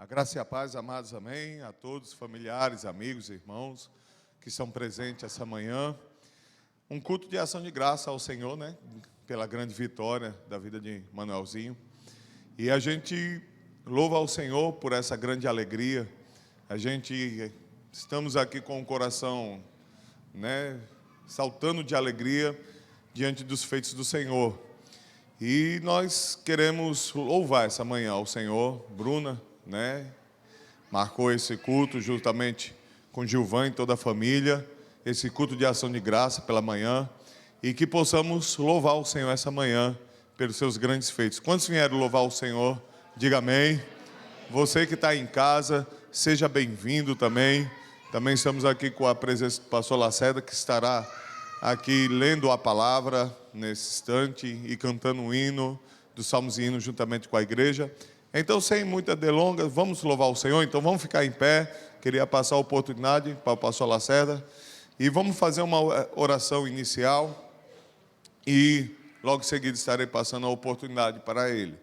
A graça e a paz, amados, amém, a todos, familiares, amigos, irmãos, que estão presentes essa manhã. Um culto de ação de graça ao Senhor, né, pela grande vitória da vida de Manuelzinho. E a gente louva ao Senhor por essa grande alegria. Estamos aqui com o coração, né, saltando de alegria diante dos feitos do Senhor. E nós queremos louvar essa manhã ao Senhor. Bruna, né, marcou esse culto juntamente com Gilvan e toda a família, esse culto de ação de graça pela manhã, e que possamos louvar o Senhor essa manhã pelos seus grandes feitos. Quantos vieram louvar o Senhor? Diga amém. Você que está em casa, seja bem-vindo também. Também estamos aqui com a presença do pastor Lacerda, que estará aqui lendo a palavra nesse instante e cantando um hino dos salmos e hinos juntamente com a igreja. Então, sem muita delonga, vamos louvar o Senhor. Então, vamos ficar em pé. Queria passar a oportunidade para o pastor Lacerda. E vamos fazer uma oração inicial. E logo em seguida estarei passando a oportunidade para ele.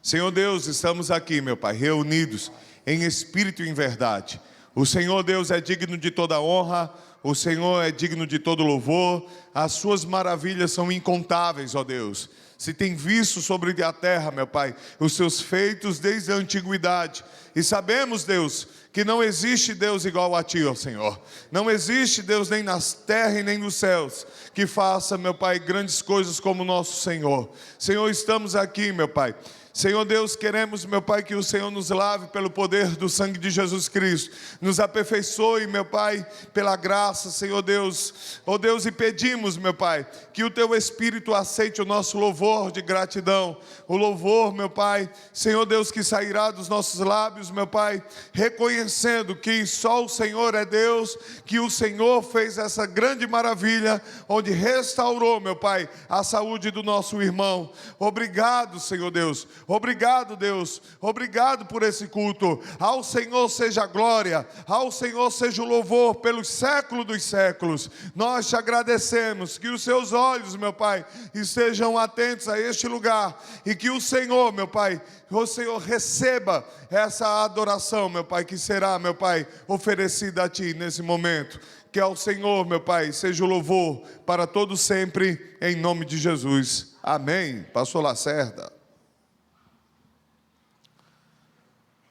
Senhor Deus, estamos aqui, meu Pai, reunidos em espírito e em verdade. O Senhor Deus é digno de toda honra. O Senhor é digno de todo louvor. As suas maravilhas são incontáveis, ó Deus. Se tem visto sobre a terra, meu Pai, os seus feitos desde a antiguidade. E sabemos, Deus, que não existe Deus igual a Ti, ó Senhor. Não existe Deus nem nas terras e nem nos céus que faça, meu Pai, grandes coisas como o nosso Senhor. Senhor, estamos aqui, meu Pai. Senhor Deus, queremos, meu Pai, que o Senhor nos lave pelo poder do sangue de Jesus Cristo. Nos aperfeiçoe, meu Pai, pela graça, Senhor Deus. Ó Deus, e pedimos, meu Pai, que o Teu Espírito aceite o nosso louvor de gratidão. O louvor, meu Pai, Senhor Deus, que sairá dos nossos lábios, meu Pai, reconhecendo que só o Senhor é Deus, que o Senhor fez essa grande maravilha, onde restaurou, meu Pai, a saúde do nosso irmão. Obrigado, Senhor Deus. Obrigado, Deus, obrigado por esse culto. Ao Senhor seja a glória, ao Senhor seja o louvor pelos séculos dos séculos. Nós te agradecemos, que os seus olhos, meu Pai, estejam atentos a este lugar, e que o Senhor, meu Pai, o Senhor receba essa adoração, meu Pai, que será, meu Pai, oferecida a Ti nesse momento. Que ao Senhor, meu Pai, seja o louvor para todos sempre, em nome de Jesus. Amém. Pastor Lacerda.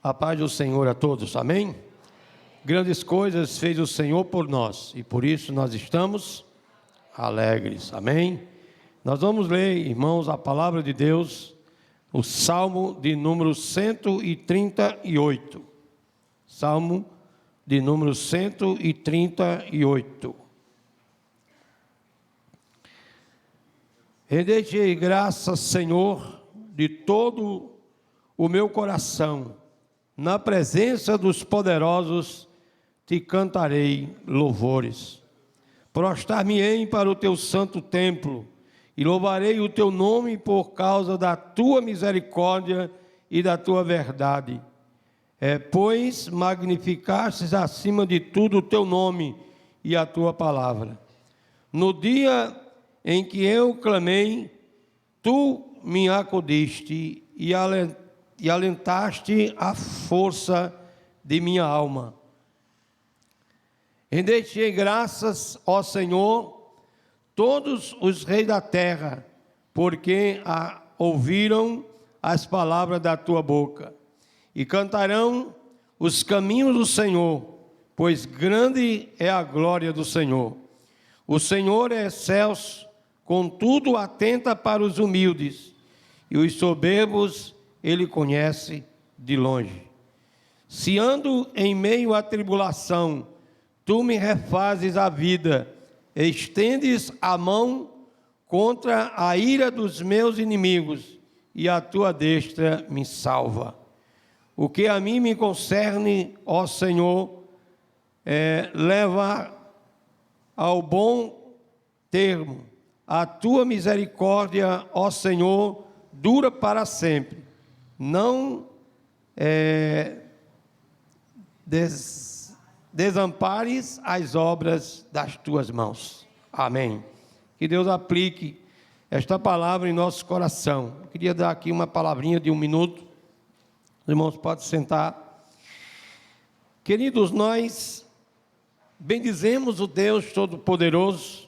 A paz do Senhor a todos, amém? Grandes coisas fez o Senhor por nós, e por isso nós estamos alegres, amém? Nós vamos ler, irmãos, a palavra de Deus, o Salmo de número 138. Salmo de número 138. Rendei-te graças, Senhor, de todo o meu coração. Na presença dos poderosos te cantarei louvores. Prostrar-me-ei para o teu santo templo e louvarei o teu nome por causa da tua misericórdia e da tua verdade. Pois magnificastes acima de tudo o teu nome e a tua palavra. No dia em que eu clamei, tu me acudiste e alentaste a força de minha alma. Rendei-te graças, ó Senhor, todos os reis da terra, porque ouviram as palavras da tua boca, e cantarão os caminhos do Senhor, pois grande é a glória do Senhor. O Senhor é excelso, contudo atenta para os humildes, e os soberbos Ele conhece de longe. Se ando em meio à tribulação, tu me refazes a vida, estendes a mão contra a ira dos meus inimigos, e a tua destra me salva. O que a mim me concerne, ó Senhor, leva ao bom termo. A tua misericórdia, ó Senhor, dura para sempre. Não desampares as obras das tuas mãos. Amém. Que Deus aplique esta palavra em nosso coração. Eu queria dar aqui uma palavrinha de 1 minuto. Os irmãos podem sentar. Queridos, nós bendizemos o Deus Todo-Poderoso,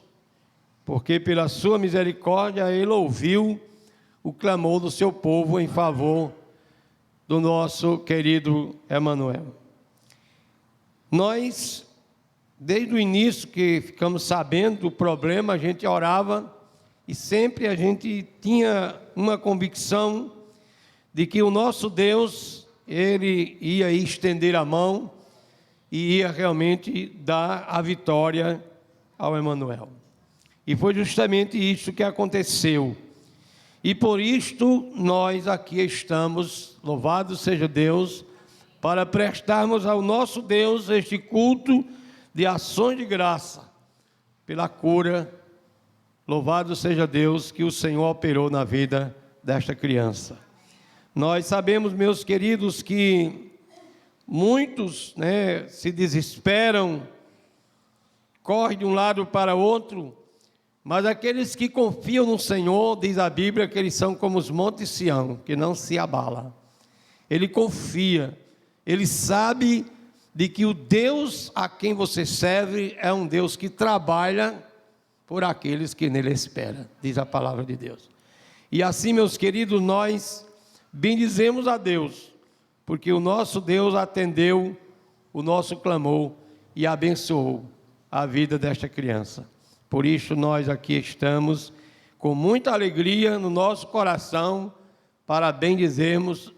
porque pela sua misericórdia Ele ouviu o clamor do seu povo em favor do nosso querido Emanuel. Nós, desde o início que ficamos sabendo do problema, a gente orava e sempre a gente tinha uma convicção de que o nosso Deus, Ele ia estender a mão e ia realmente dar a vitória ao Emanuel. E foi justamente isso que aconteceu. E por isto nós aqui estamos, louvado seja Deus, para prestarmos ao nosso Deus este culto de ações de graça pela cura. Louvado seja Deus que o Senhor operou na vida desta criança. Nós sabemos, meus queridos, que muitos, se desesperam, correm de um lado para o outro, mas aqueles que confiam no Senhor, diz a Bíblia, que eles são como os montes Sião, que não se abala. Ele confia, ele sabe de que o Deus a quem você serve é um Deus que trabalha por aqueles que nele esperam, diz a palavra de Deus. E assim, meus queridos, nós bendizemos a Deus, porque o nosso Deus atendeu o nosso clamor e abençoou a vida desta criança. Por isso nós aqui estamos com muita alegria no nosso coração para bendizermos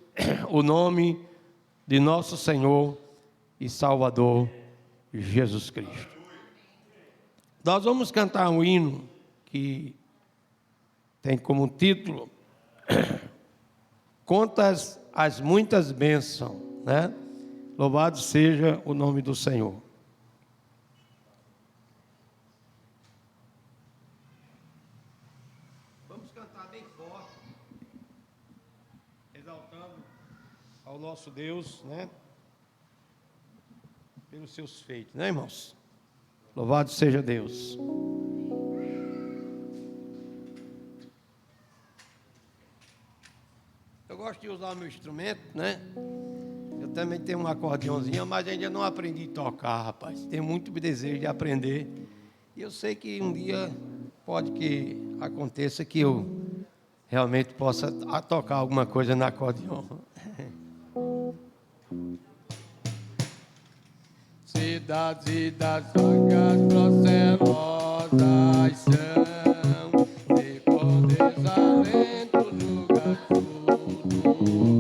o nome de nosso Senhor e Salvador Jesus Cristo. Nós vamos cantar um hino que tem como título Contas as muitas bênçãos, Louvado seja o nome do Senhor. Vamos cantar bem forte, exaltando ao nosso Deus, pelos seus feitos, irmãos? Louvado seja Deus. Eu gosto de usar o meu instrumento, Eu também tenho um acordeãozinho, mas ainda não aprendi a tocar, rapaz. Tenho muito desejo de aprender. E eu sei que um dia pode que aconteça que eu realmente possa tocar alguma coisa no acordeão. Cidades das vagas procelosas são, de cor desalento, lugar tudo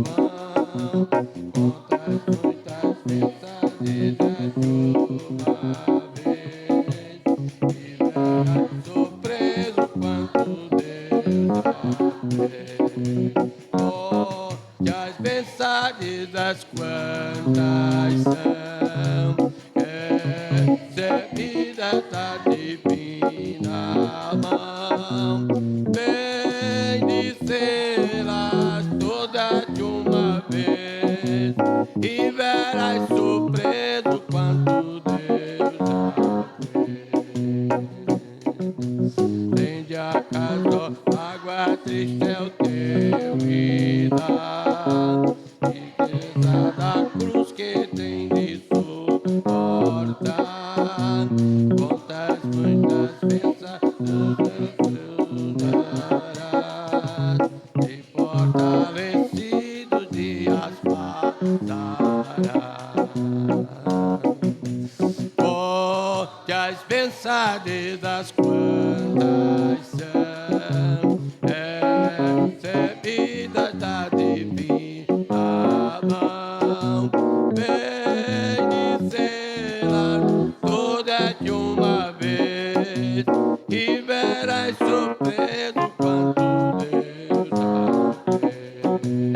vão, contas muitas bênçãos de chuva vez, e verás surpreso quanto Deus fez. Oh, que as bênçãos das quantas são, recebida da divina mão, bendizê-las todas de uma vez, e verás surpreso quanto Deus já fez. Tende a casa, água triste é o teu ridar, riqueza da cruz que tem de suportar, contas muitas bênçãos tu darás, e fortalecidos dias passarás. Porque as bênçãos das quantas são, recebidas da divina mão, bendizê-las todas de uma vez, e verás surpreso quanto Deus já fez.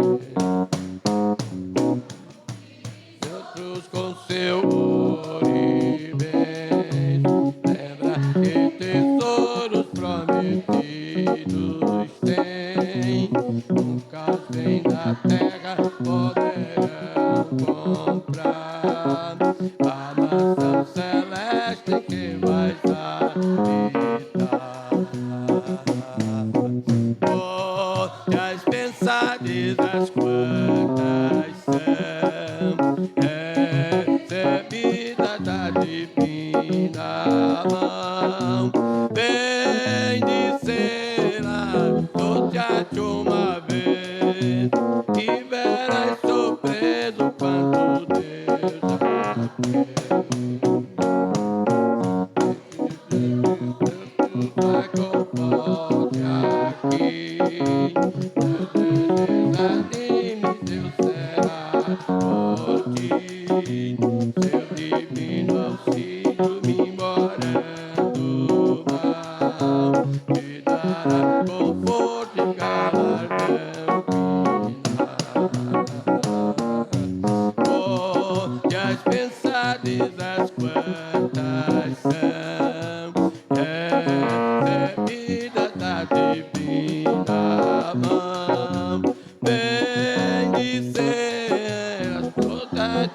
Outros com seu ouro e bens, lembra que tesouros prometidos tem, nunca vem da terra poderão comprar a mansão celeste que vais habitar. Porque as bênçãos das quantas são,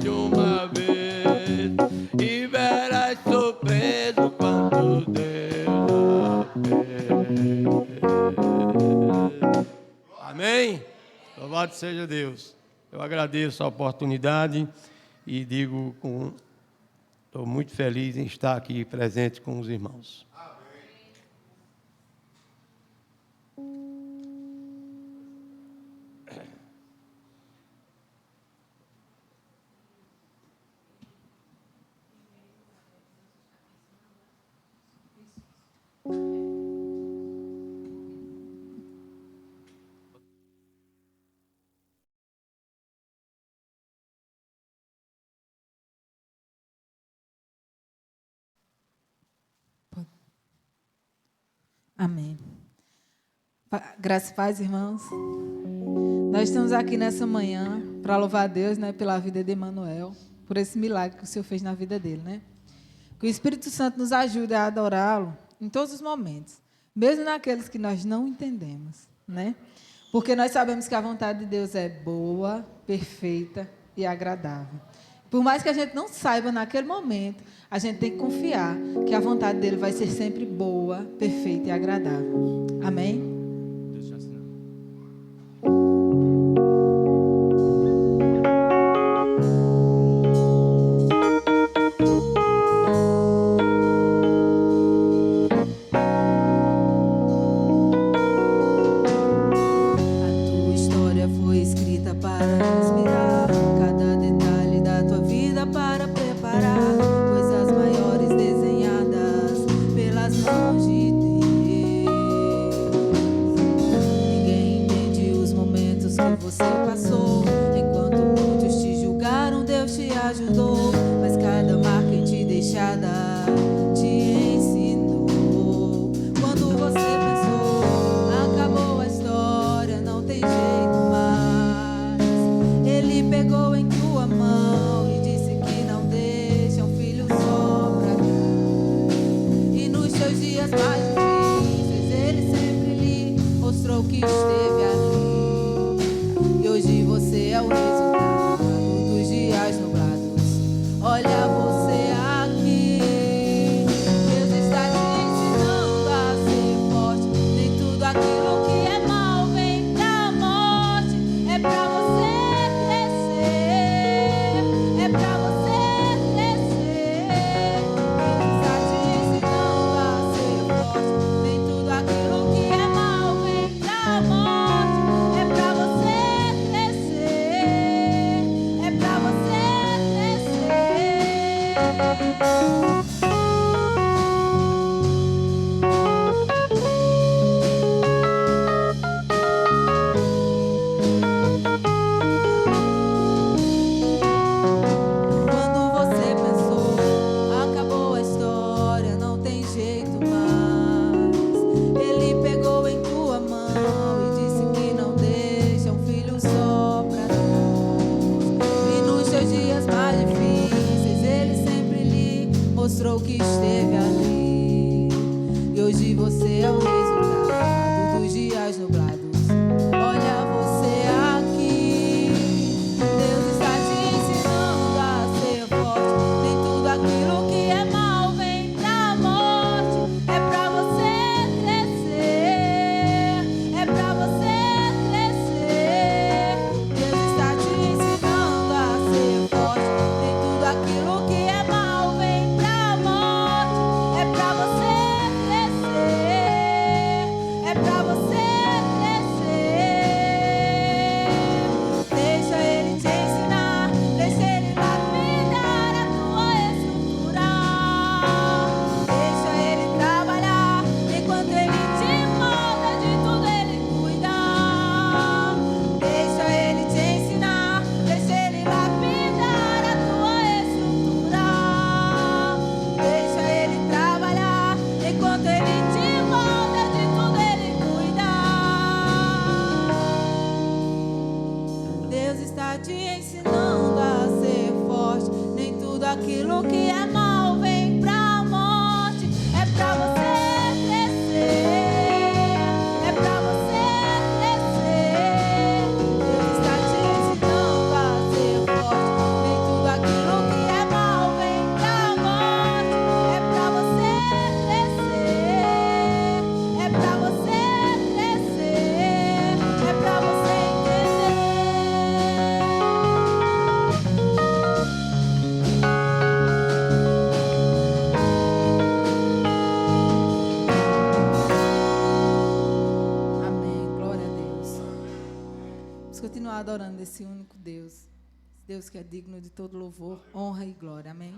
somente uma vez e verás surpreso quanto Deus já fez. Amém? Louvado seja Deus. Eu agradeço a oportunidade e digo estou muito feliz em estar aqui presente com os irmãos. Amém. Graças e paz, irmãos. Nós estamos aqui nessa manhã para louvar a Deus, né, pela vida de Emanuel, por esse milagre que o Senhor fez na vida dele, né? Que o Espírito Santo nos ajude a adorá-lo em todos os momentos, mesmo naqueles que nós não entendemos, né? Porque nós sabemos que a vontade de Deus é boa, perfeita e agradável. Por mais que a gente não saiba naquele momento, a gente tem que confiar que a vontade dele vai ser sempre boa, perfeita e agradável. Amém? desse único Deus. Deus que é digno de todo louvor, honra e glória. Amém.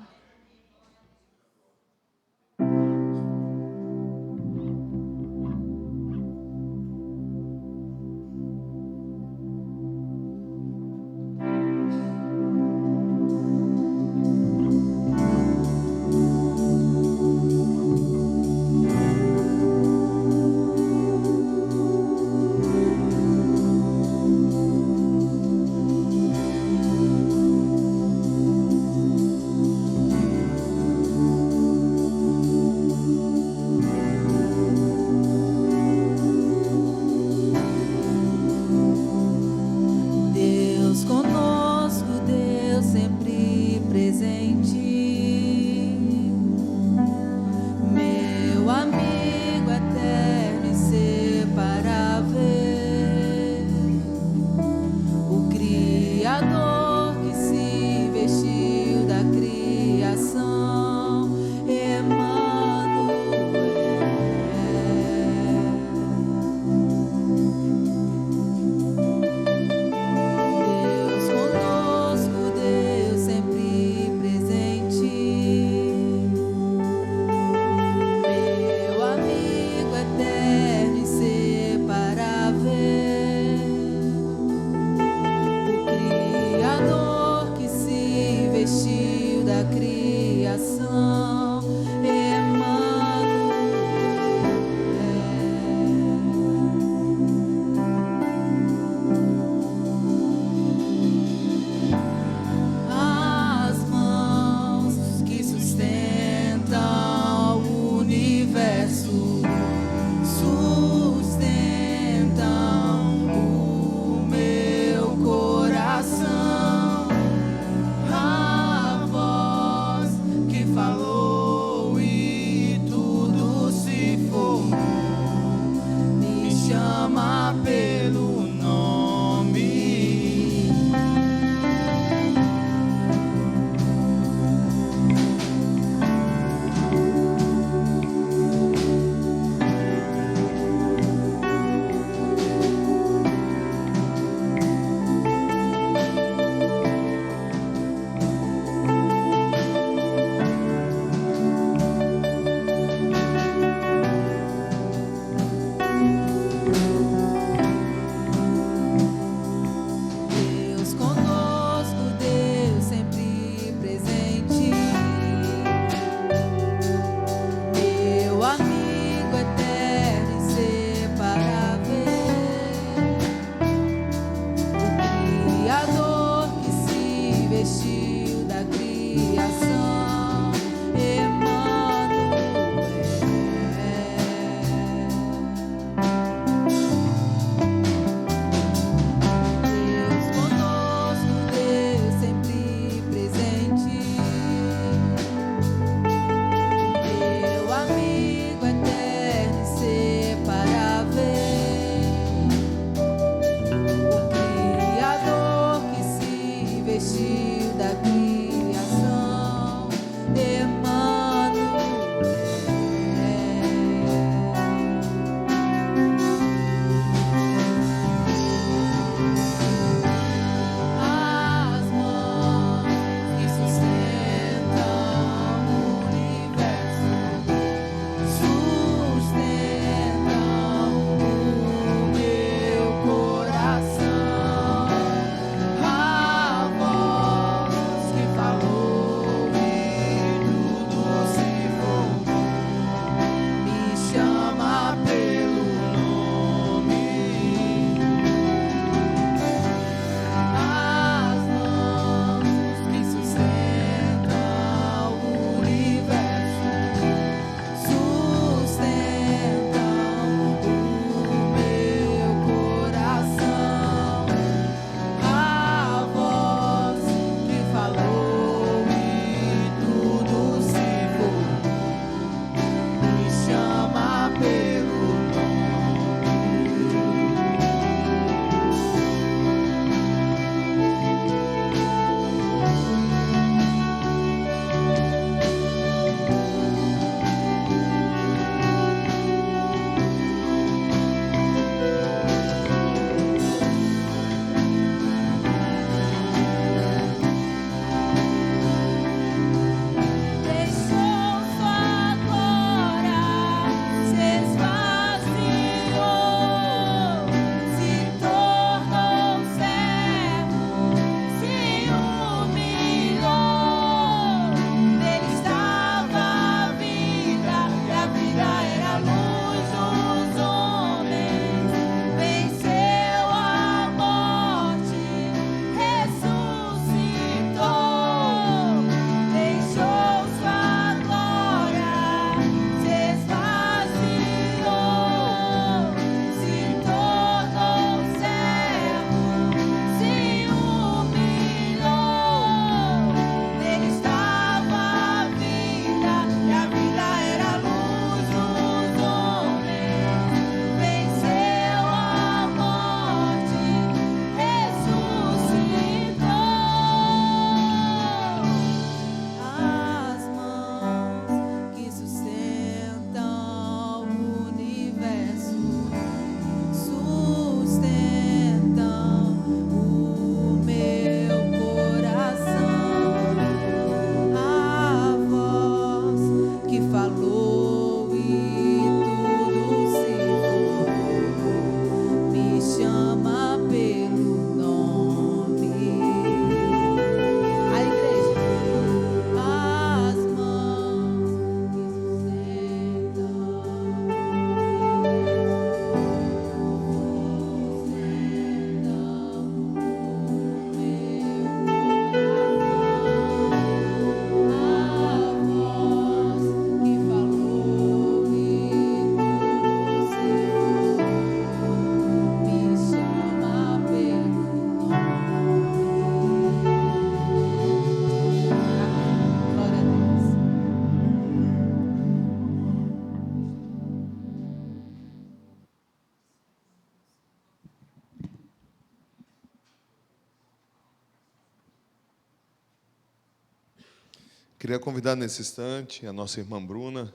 Queria convidar nesse instante a nossa irmã Bruna,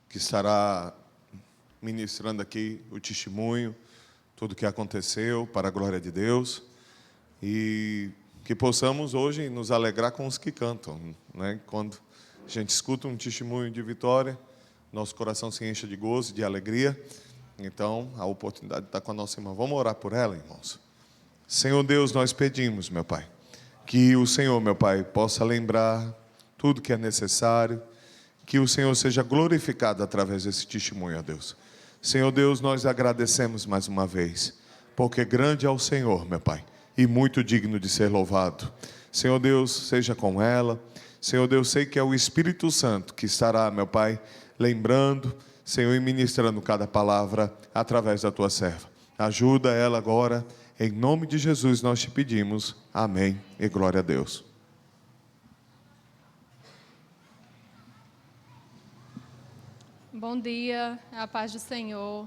que estará ministrando aqui o testemunho, tudo o que aconteceu, para a glória de Deus. E que possamos hoje nos alegrar com os que cantam, né? Quando a gente escuta um testemunho de vitória, nosso coração se enche de gozo, de alegria. Então, a oportunidade de estar com a nossa irmã. Vamos orar por ela, irmãos? Senhor Deus, nós pedimos, meu Pai, que o Senhor, meu Pai, possa lembrar tudo que é necessário, que o Senhor seja glorificado através desse testemunho, ó Deus. Senhor Deus, nós agradecemos mais uma vez, porque grande é o Senhor, meu Pai, e muito digno de ser louvado. Senhor Deus, seja com ela. Senhor Deus, sei que é o Espírito Santo que estará, meu Pai, lembrando, Senhor, e ministrando cada palavra através da tua serva. Ajuda ela agora, em nome de Jesus nós te pedimos. Amém e glória a Deus. Bom dia, a paz do Senhor.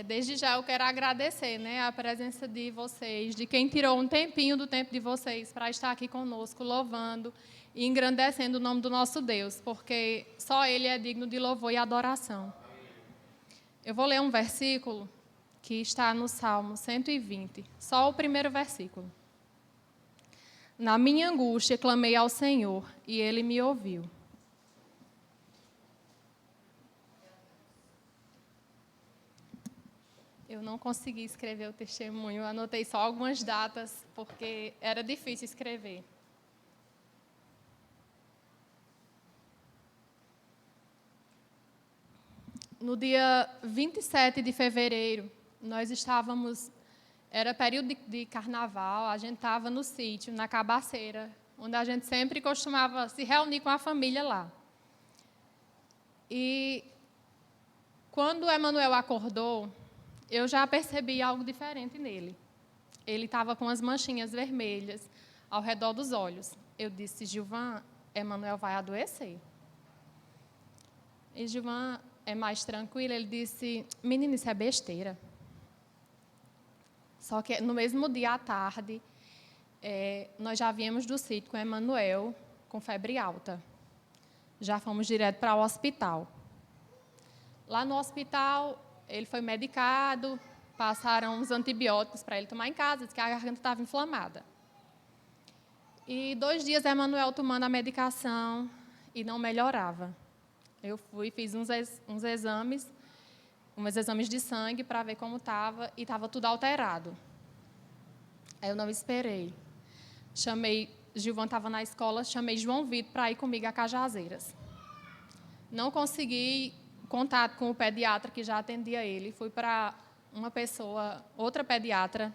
Desde já eu quero agradecer, né, a presença de vocês, de quem tirou um tempinho do tempo de vocês para estar aqui conosco, louvando e engrandecendo o nome do nosso Deus, porque só Ele é digno de louvor e adoração. Eu vou ler um versículo que está no Salmo 120, só o primeiro versículo. Na minha angústia clamei ao Senhor e Ele me ouviu. Eu não consegui escrever o testemunho, anotei só algumas datas, porque era difícil escrever. No dia 27 de fevereiro, nós estávamos, era período de carnaval, a gente estava no sítio, na Cabaceira, onde a gente sempre costumava se reunir com a família lá. E quando o Emanuel acordou, eu já percebi algo diferente nele. Ele estava com as manchinhas vermelhas ao redor dos olhos. Eu disse, Gilvan, Emanuel vai adoecer. E Gilvan é mais tranquilo, ele disse, menino, isso é besteira. Só que no mesmo dia à tarde, nós já viemos do sítio com Emanuel com febre alta. Já fomos direto para o hospital. Lá no hospital, ele foi medicado, passaram uns antibióticos para ele tomar em casa, disse que a garganta estava inflamada. E 2 dias Emanuel tomando a medicação e não melhorava. Eu fui, fiz uns exames de sangue para ver como estava, e estava tudo alterado. Aí eu não esperei. Gilvan estava na escola, chamei João Vitor para ir comigo a Cajazeiras. Não consegui contato com o pediatra que já atendia ele. Fui para outra pediatra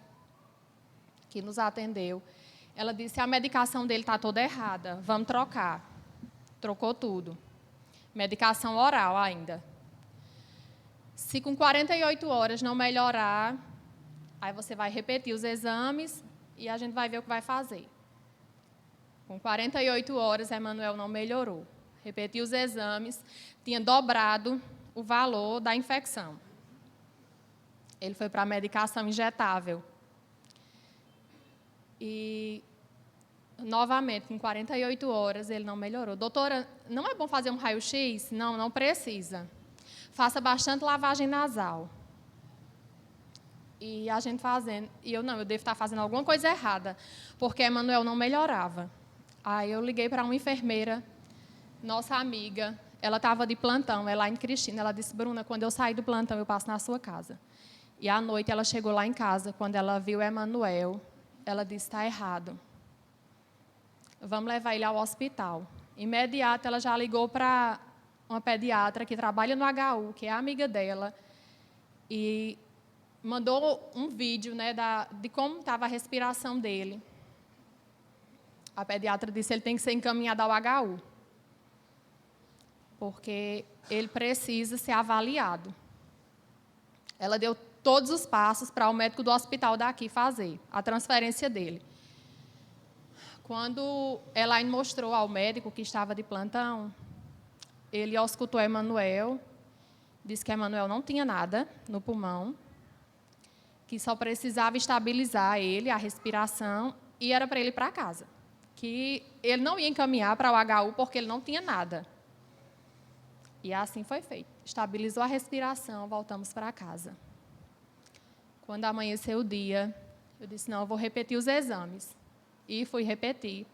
que nos atendeu. Ela disse, a medicação dele está toda errada, vamos trocar. Trocou tudo. Medicação oral ainda. Se com 48 horas não melhorar, aí você vai repetir os exames e a gente vai ver o que vai fazer. Com 48 horas, Emanuel não melhorou. Repetiu os exames, tinha dobrado o valor da infecção. Ele foi para a medicação injetável. E, novamente, com 48 horas, ele não melhorou. Doutora, não é bom fazer um raio-x? Não, não precisa. Faça bastante lavagem nasal. E a gente fazendo. E eu devo estar fazendo alguma coisa errada, porque Emanuel não melhorava. Aí eu liguei para uma enfermeira, nossa amiga, ela estava de plantão, é lá em Cristina. Ela disse, Bruna, quando eu sair do plantão, eu passo na sua casa. E à noite ela chegou lá em casa, quando ela viu Emanuel, ela disse, está errado. Vamos levar ele ao hospital. Imediato, ela já ligou para uma pediatra que trabalha no HU, que é amiga dela, e mandou um vídeo, né, de como estava a respiração dele. A pediatra disse que ele tem que ser encaminhado ao HU, porque ele precisa ser avaliado. Ela deu todos os passos para o médico do hospital daqui fazer a transferência dele. Quando Elaine mostrou ao médico que estava de plantão, ele auscultou Emanuel, disse que Emanuel não tinha nada no pulmão, que só precisava estabilizar ele, a respiração, e era para ele ir para casa, que ele não ia encaminhar para o HU porque ele não tinha nada. E assim foi feito. Estabilizou a respiração, voltamos para casa. Quando amanheceu o dia, eu disse, não, eu vou repetir os exames. E fui repetir.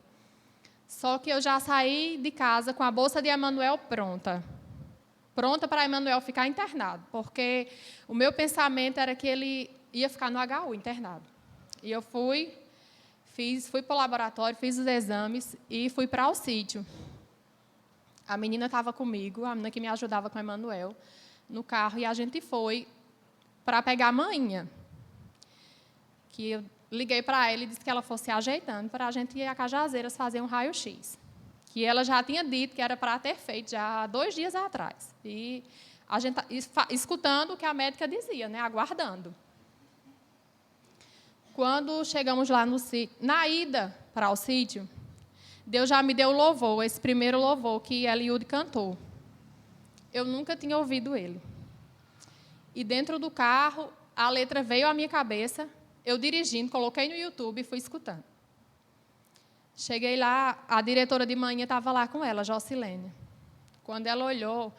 Só que eu já saí de casa com a bolsa de Emanuel pronta. Pronta para Emanuel ficar internado. Porque o meu pensamento era que ele ia ficar no HU, internado. E eu fui para o laboratório, fiz os exames e fui para o sítio. A menina estava comigo, a menina que me ajudava com o Emanuel, no carro, e a gente foi para pegar a manhinha. Que eu liguei para ela e disse que ela fosse ajeitando para a gente ir a Cajazeiras fazer um raio-x. Que ela já tinha dito que era para ter feito já há 2 dias atrás. E a gente escutando o que a médica dizia, né, aguardando. Quando chegamos lá no sítio, na ida para o sítio, Deus já me deu o louvor, esse primeiro louvor que Eliud cantou. Eu nunca tinha ouvido ele. E dentro do carro, a letra veio à minha cabeça, eu dirigindo, coloquei no YouTube e fui escutando. Cheguei lá, a diretora de manhã estava lá com ela, Jocilene. Quando ela olhou,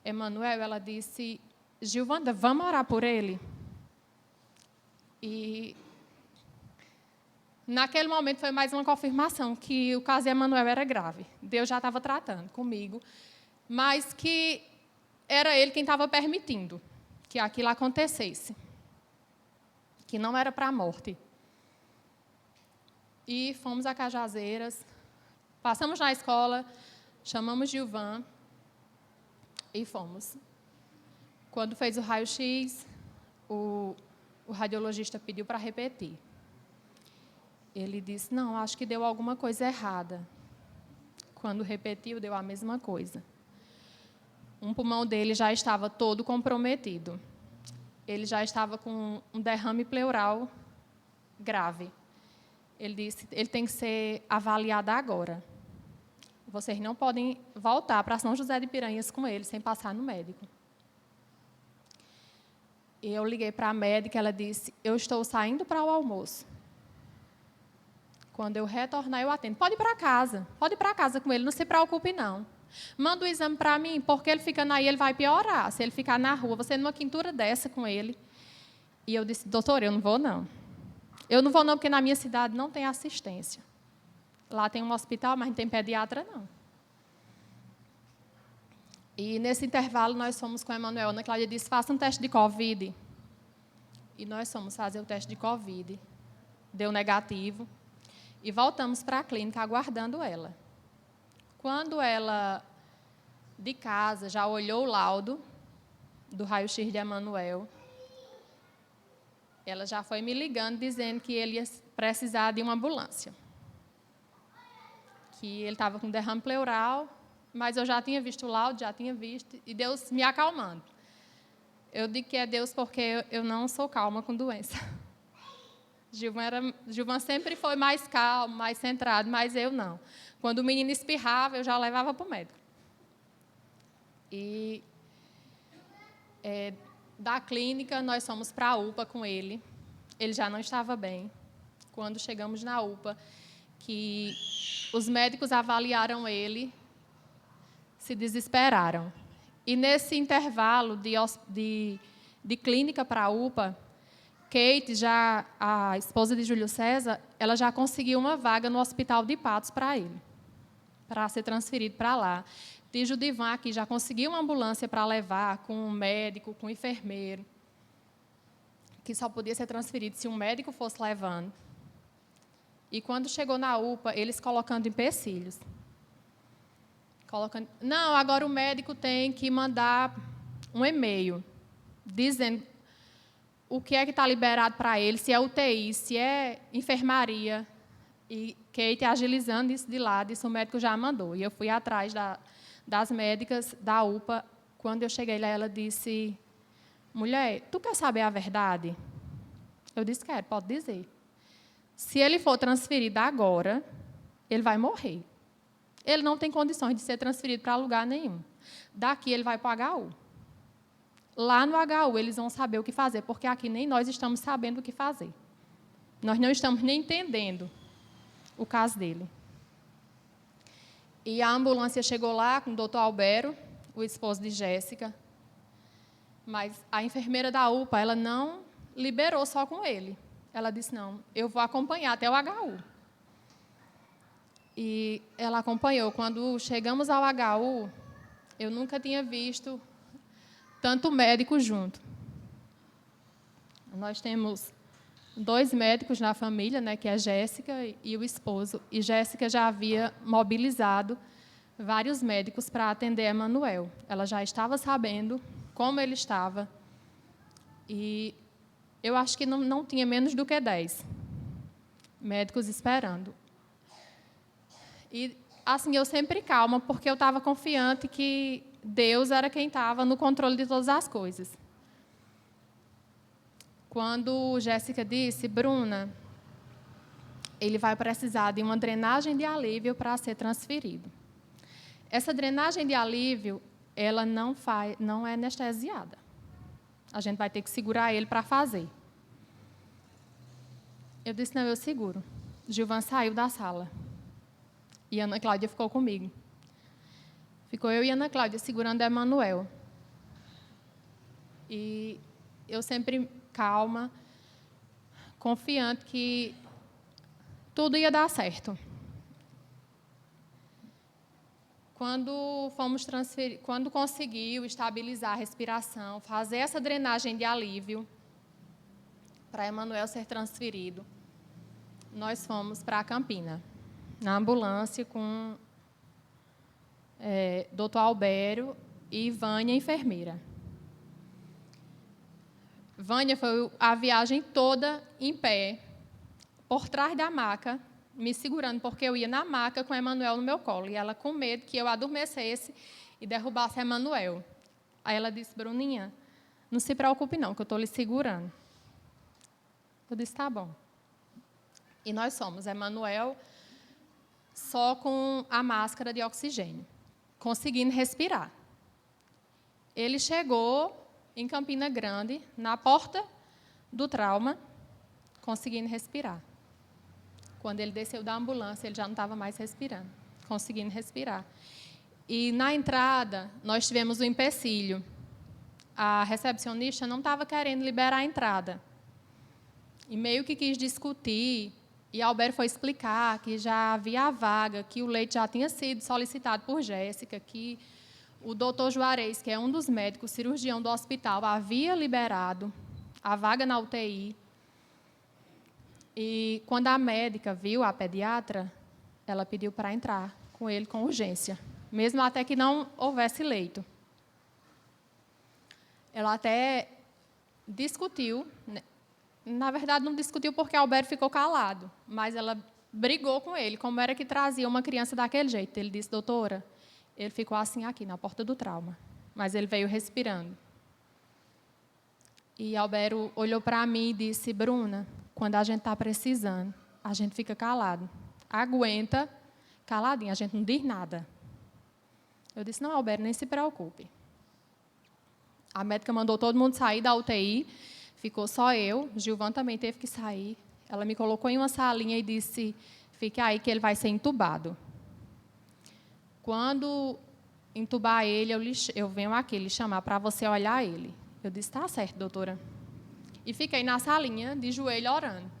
Emanuel, ela disse, Gilvanda, vamos orar por ele? E naquele momento foi mais uma confirmação que o caso de Emanuel era grave. Deus já estava tratando comigo, mas que era ele quem estava permitindo que aquilo acontecesse, que não era para a morte. E fomos a Cajazeiras, passamos na escola, chamamos Gilvan e fomos. Quando fez o raio-x, o radiologista pediu para repetir. Ele disse, não, acho que deu alguma coisa errada. Quando repetiu, deu a mesma coisa. Um pulmão dele já estava todo comprometido. Ele já estava com um derrame pleural grave. Ele disse, ele tem que ser avaliado agora. Vocês não podem voltar para São José de Piranhas com ele, sem passar no médico. E eu liguei para a médica, ela disse, eu estou saindo para o almoço. Quando eu retornar, eu atendo. Pode ir para casa com ele, não se preocupe, não. Manda o exame para mim, porque ele ficando aí, ele vai piorar. Se ele ficar na rua, você numa quintura dessa com ele. E eu disse, doutor, eu não vou, não. Eu não vou, não, porque na minha cidade não tem assistência. Lá tem um hospital, mas não tem pediatra, não. E, nesse intervalo, nós fomos com a Emanuel. Ana Cláudia disse, faça um teste de Covid. E nós fomos fazer o teste de Covid. Deu negativo. E voltamos para a clínica, aguardando ela. Quando ela, de casa, já olhou o laudo do raio-x de Emanuel, ela já foi me ligando, dizendo que ele ia precisar de uma ambulância. Que ele estava com derrame pleural, mas eu já tinha visto o laudo, já tinha visto, e Deus me acalmando. Eu digo que é Deus porque eu não sou calma com doença. Gilvan sempre foi mais calmo, mais centrado, mas eu não. Quando o menino espirrava, eu já levava para o médico. E da clínica, nós fomos para a UPA com ele. Ele já não estava bem. Quando chegamos na UPA, que os médicos avaliaram ele, se desesperaram. E nesse intervalo de clínica para a UPA, Kate, já a esposa de Júlio César, ela já conseguiu uma vaga no Hospital de Patos para ele, para ser transferido para lá. Tijo Divan aqui já conseguiu uma ambulância para levar, com um médico, com um enfermeiro, que só podia ser transferido se um médico fosse levando. E quando chegou na UPA, eles colocando empecilhos. Não, agora o médico tem que mandar um e-mail dizendo o que é que está liberado para ele, se é UTI, se é enfermaria. E Kate agilizando isso de lá, disse o médico já mandou. E eu fui atrás das médicas da UPA. Quando eu cheguei lá, ela disse, mulher, tu quer saber a verdade? Eu disse, quero, pode dizer. Se ele for transferido agora, ele vai morrer. Ele não tem condições de ser transferido para lugar nenhum. Daqui ele vai para o HU. Lá no HU eles vão saber o que fazer, porque aqui nem nós estamos sabendo o que fazer. Nós não estamos nem entendendo o caso dele. E a ambulância chegou lá com o doutor Albero, o esposo de Jéssica, mas a enfermeira da UPA, ela não liberou só com ele. Ela disse, não, eu vou acompanhar até o HU. E ela acompanhou. Quando chegamos ao HU, eu nunca tinha visto tanto médico junto. Nós temos 2 médicos na família, né, que é a Jéssica e o esposo. E Jéssica já havia mobilizado vários médicos para atender Emanuel. Ela já estava sabendo como ele estava. E eu acho que não tinha menos do que 10 médicos esperando. E, assim, eu sempre calma, porque eu estava confiante que Deus era quem estava no controle de todas as coisas. Quando Jéssica disse, Bruna, ele vai precisar de uma drenagem de alívio para ser transferido. Essa drenagem de alívio, ela não é anestesiada. A gente vai ter que segurar ele para fazer. Eu disse, não, eu seguro. Gilvan saiu da sala. E Ana Cláudia ficou comigo. Ficou eu e Ana Cláudia segurando Emanuel. E eu sempre calma, confiante que tudo ia dar certo. Quando conseguiu estabilizar a respiração, fazer essa drenagem de alívio para Emanuel ser transferido, nós fomos para Campina, na ambulância com doutor Albério e Vânia, enfermeira. Vânia foi a viagem toda em pé, por trás da maca, me segurando, porque eu ia na maca com Emanuel no meu colo, e ela com medo que eu adormecesse e derrubasse Emanuel. Aí ela disse, Bruninha, não se preocupe não, que eu estou lhe segurando. Eu disse, tá bom. E nós somos Emanuel só com a máscara de oxigênio, conseguindo respirar. Ele chegou em Campina Grande, na porta do trauma, conseguindo respirar. Quando ele desceu da ambulância, ele já não estava mais respirando, conseguindo respirar. E, na entrada, nós tivemos um empecilho. A recepcionista não estava querendo liberar a entrada. E meio que quis discutir, e Alberto foi explicar que já havia a vaga, que o leite já tinha sido solicitado por Jéssica, que o doutor Juarez, que é um dos médicos, cirurgião do hospital, havia liberado a vaga na UTI. E, quando a médica viu, a pediatra, ela pediu para entrar com ele com urgência, mesmo até que não houvesse leito. Ela até discutiu, na verdade, não discutiu porque Alberto ficou calado, mas ela brigou com ele, como era que trazia uma criança daquele jeito. Ele disse, doutora, ele ficou assim aqui, na porta do trauma, mas ele veio respirando. E Alberto olhou para mim e disse, Bruna, quando a gente está precisando, a gente fica calado. Aguenta, caladinho, a gente não diz nada. Eu disse, não, Alberto, nem se preocupe. A médica mandou todo mundo sair da UTI, ficou só eu, Gilvan também teve que sair. Ela me colocou em uma salinha e disse, fique aí que ele vai ser entubado. Quando entubar ele, eu venho aqui lhe chamar para você olhar ele. Eu disse, tá certo, doutora. E fiquei na salinha, de joelho, orando.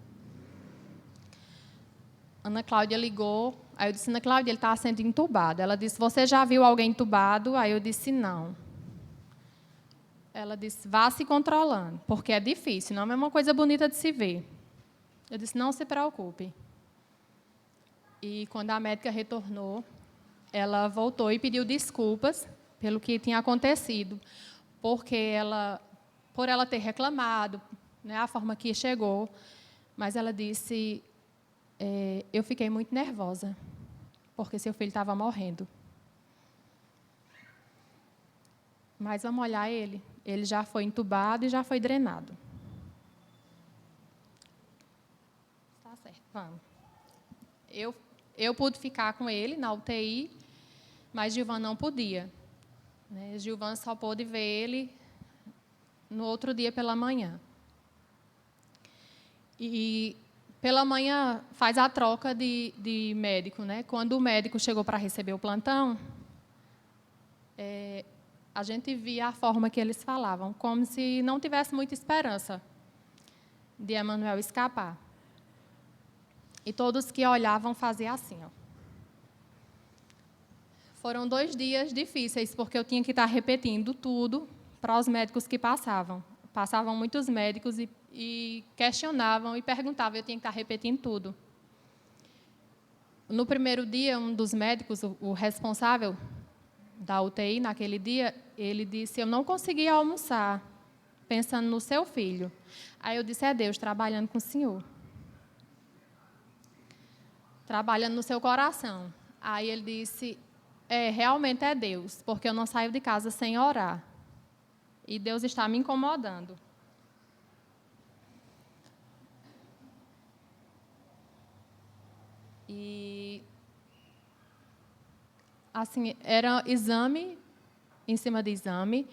Ana Cláudia ligou, aí eu disse, Ana Cláudia, ele está sendo entubado. Ela disse, você já viu alguém entubado? Aí eu disse, não. Ela disse, vá se controlando, porque é difícil, não é uma coisa bonita de se ver. Eu disse, não se preocupe. E, quando a médica retornou, ela voltou e pediu desculpas pelo que tinha acontecido, porque por ela ter reclamado, né, a forma que chegou, mas ela disse, eu fiquei muito nervosa, porque seu filho estava morrendo. Mas vamos olhar ele. Ele já foi entubado e já foi drenado. Tá certo, vamos. Eu pude ficar com ele na UTI, mas Gilvan não podia. Né? Gilvan só pôde ver ele no outro dia pela manhã. E pela manhã faz a troca de médico, né? Quando o médico chegou para receber o plantão, a gente via a forma que eles falavam, como se não tivesse muita esperança de Emanuel escapar. E todos que olhavam faziam assim, ó. Foram 2 dias difíceis, porque eu tinha que estar repetindo tudo para os médicos que passavam. Passavam muitos médicos e questionavam e perguntavam, eu tinha que estar repetindo tudo. No primeiro dia, um dos médicos, o responsável da UTI naquele dia, ele disse, eu não conseguia almoçar, pensando no seu filho. Aí eu disse, é Deus trabalhando com o senhor. Trabalhando no seu coração. Aí ele disse, realmente é Deus, porque eu não saio de casa sem orar. E Deus está me incomodando. E, assim, era exame em cima de exame.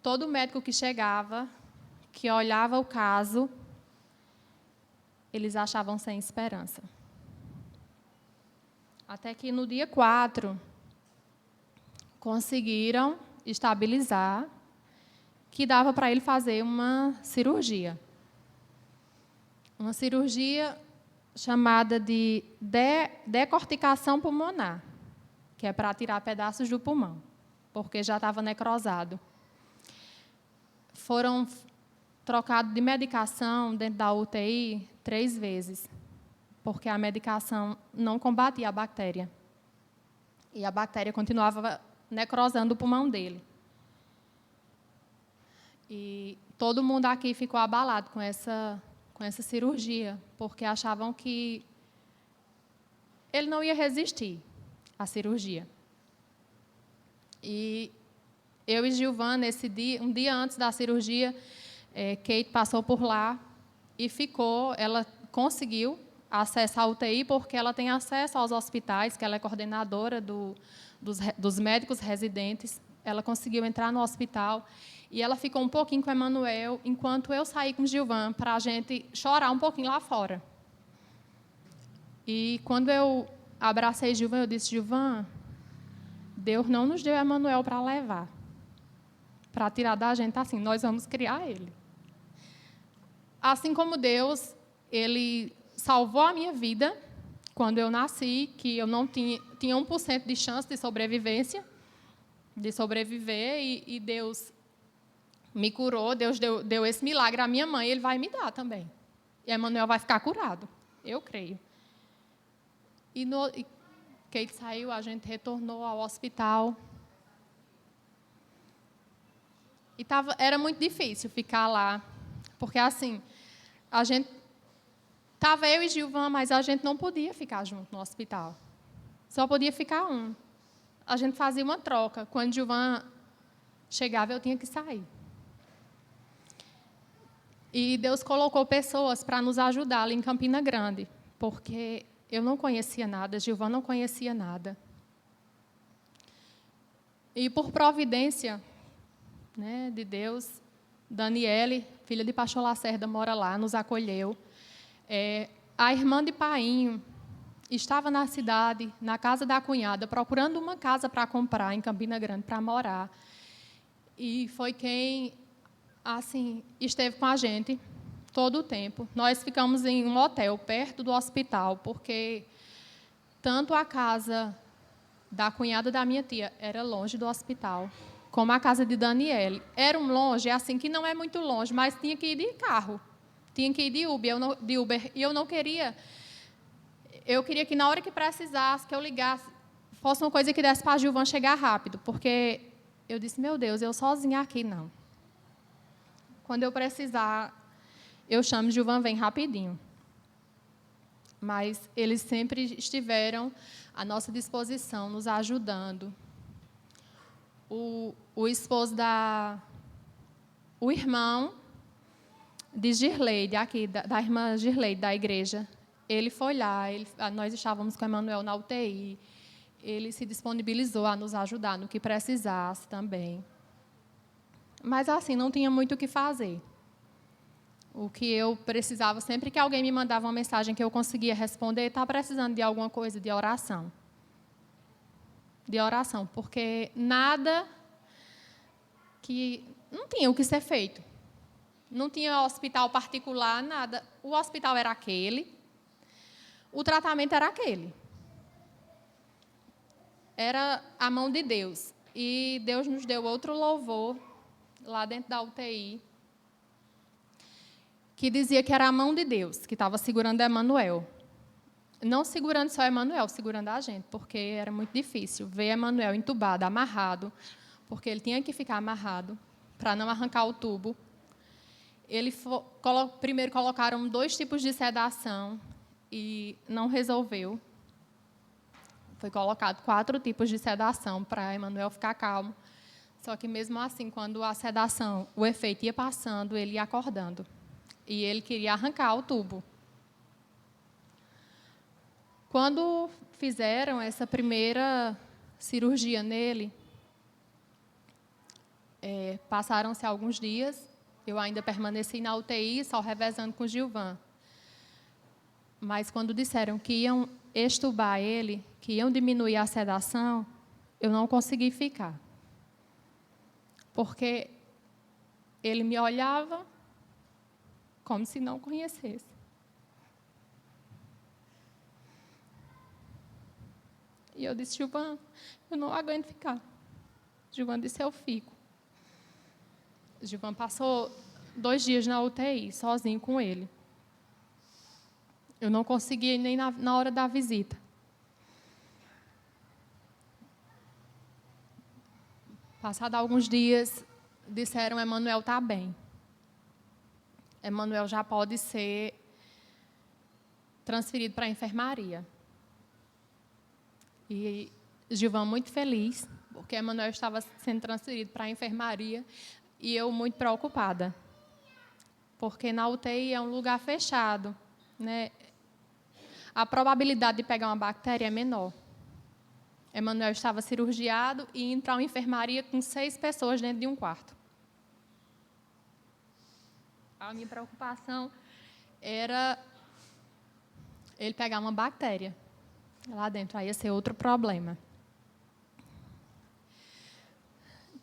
Todo médico que chegava, que olhava o caso, eles achavam sem esperança. Até que no dia 4, conseguiram estabilizar que dava para ele fazer uma cirurgia. Uma cirurgia chamada de decorticação pulmonar, que é para tirar pedaços do pulmão, porque já estava necrosado. Foram trocados de medicação dentro da UTI 3 vezes, porque a medicação não combatia a bactéria. E a bactéria continuava necrosando o pulmão dele. E todo mundo aqui ficou abalado com essa cirurgia, porque achavam que ele não ia resistir à cirurgia. E eu e Gilvan, nesse dia, um dia antes da cirurgia, Kate passou por lá e ficou, ela conseguiu acesso à UTI, porque ela tem acesso aos hospitais, que ela é coordenadora dos médicos residentes. Ela conseguiu entrar no hospital e ela ficou um pouquinho com o Emanuel, enquanto eu saí com o Gilvan para a gente chorar um pouquinho lá fora. E quando eu abracei Gilvan, eu disse, Gilvan, Deus não nos deu Emanuel para levar, para tirar da gente assim, nós vamos criar ele. Assim como Deus, ele salvou a minha vida quando eu nasci, que eu não tinha 1% de chance de sobrevivência, de sobreviver, e Deus me curou, Deus deu esse milagre à minha mãe, Ele vai me dar também. E Emanuel vai ficar curado, eu creio. E Kate saiu, a gente retornou ao hospital. E era muito difícil ficar lá, porque assim, estava eu e Gilvan, mas a gente não podia ficar junto no hospital. Só podia ficar um. A gente fazia uma troca. Quando Gilvan chegava, eu tinha que sair. E Deus colocou pessoas para nos ajudar ali em Campina Grande, porque eu não conhecia nada, Gilvan não conhecia nada. E por providência, né, de Deus, Daniele, filha de Pastor Lacerda, mora lá, nos acolheu. A irmã de Painho estava na cidade, na casa da cunhada, procurando uma casa para comprar em Campina Grande, para morar. E foi quem, assim, esteve com a gente todo o tempo. Nós ficamos em um hotel perto do hospital, porque tanto a casa da cunhada da minha tia era longe do hospital, como a casa de Daniele. Era um longe, assim, que não é muito longe, mas tinha que ir de carro. Tinha que ir de Uber, e eu não queria. Eu queria que, na hora que precisasse, que eu ligasse, fosse uma coisa que desse para a Gilvan chegar rápido, porque eu disse, meu Deus, eu sozinha aqui, não. Quando eu precisar, eu chamo Gilvan, vem rapidinho. Mas eles sempre estiveram à nossa disposição, nos ajudando. O esposo o irmão de Girleide, aqui, da irmã Girleide, da igreja, ele foi lá, nós estávamos com o Emanuel na UTI, ele se disponibilizou a nos ajudar no que precisasse também. Mas, assim, não tinha muito o que fazer. O que eu precisava, sempre que alguém me mandava uma mensagem que eu conseguia responder, está precisando de alguma coisa de oração. De oração, porque nada que... Não tinha o que ser feito. Não tinha hospital particular, nada. O hospital era aquele, o tratamento era aquele. Era a mão de Deus. E Deus nos deu outro louvor lá dentro da UTI, que dizia que era a mão de Deus que estava segurando Emanuel. Não segurando só Emanuel, segurando a gente, porque era muito difícil ver Emanuel entubado, amarrado, porque ele tinha que ficar amarrado para não arrancar o tubo. Primeiro colocaram 2 tipos de sedação e não resolveu. Foi colocado 4 tipos de sedação para Emanuel ficar calmo. Só que, mesmo assim, quando a sedação, o efeito ia passando, ele ia acordando. E ele queria arrancar o tubo. Quando fizeram essa primeira cirurgia nele, passaram-se alguns dias, eu ainda permaneci na UTI, só revezando com o Gilvan. Mas quando disseram que iam extubar ele, que iam diminuir a sedação, eu não consegui ficar. Porque ele me olhava como se não conhecesse. E eu disse, Gilvan, eu não aguento ficar. Gilvan disse, eu fico. Gilvan passou 2 dias na UTI, sozinho com ele. Eu não conseguia ir nem na hora da visita. Passados alguns dias, disseram, Emanuel está bem. Emanuel já pode ser transferido para a enfermaria. E Gilvan muito feliz, porque Emanuel estava sendo transferido para a enfermaria, e eu muito preocupada, porque na UTI é um lugar fechado, né? A probabilidade de pegar uma bactéria é menor. Emanuel estava cirurgiado e indo para uma enfermaria com 6 pessoas dentro de um quarto. A minha preocupação era ele pegar uma bactéria lá dentro, aí ia ser outro problema.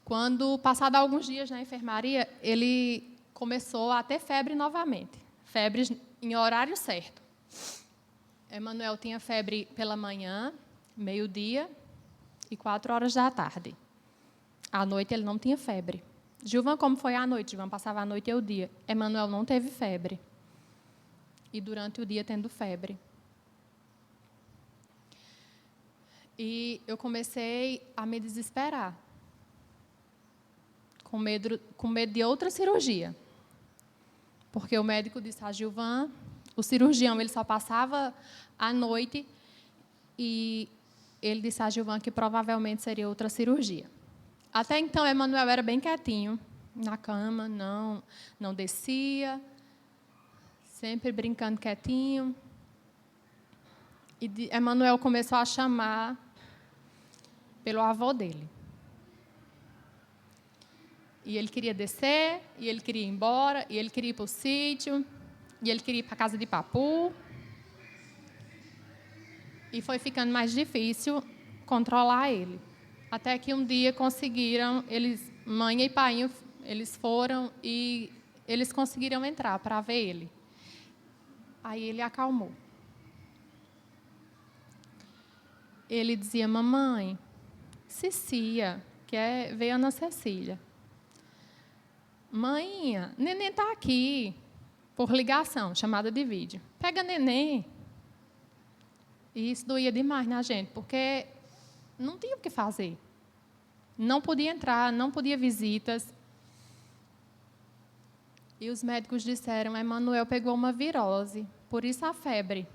Quando, passado alguns dias na enfermaria, ele começou a ter febre novamente. Febres em horário certo. Emanuel tinha febre pela manhã, meio-dia e 4 horas da tarde. À noite ele não tinha febre. Gilvan, como foi à noite? Gilvan passava a noite e o dia. Emanuel não teve febre. E durante o dia tendo febre. E eu comecei a me desesperar. Com medo de outra cirurgia. Porque o médico disse a Gilvan, o cirurgião ele só passava à noite, e ele disse a Gilvan que provavelmente seria outra cirurgia. Até então, Emanuel era bem quietinho, na cama, não descia, sempre brincando quietinho. E Emanuel começou a chamar pelo avô dele. E ele queria descer, e ele queria ir embora, e ele queria ir para o sítio, e ele queria ir para a casa de papu. E foi ficando mais difícil controlar ele. Até que um dia conseguiram, mãe e pai, eles foram e eles conseguiram entrar para ver ele. Aí ele acalmou. Ele dizia, mamãe, Cicia, que veio a Ana Cecília. Mãinha, neném está aqui, por ligação, chamada de vídeo. Pega neném. E isso doía demais na gente, porque não tinha o que fazer. Não podia entrar, não podia visitas. E os médicos disseram, Emanuel pegou uma virose, por isso a febre.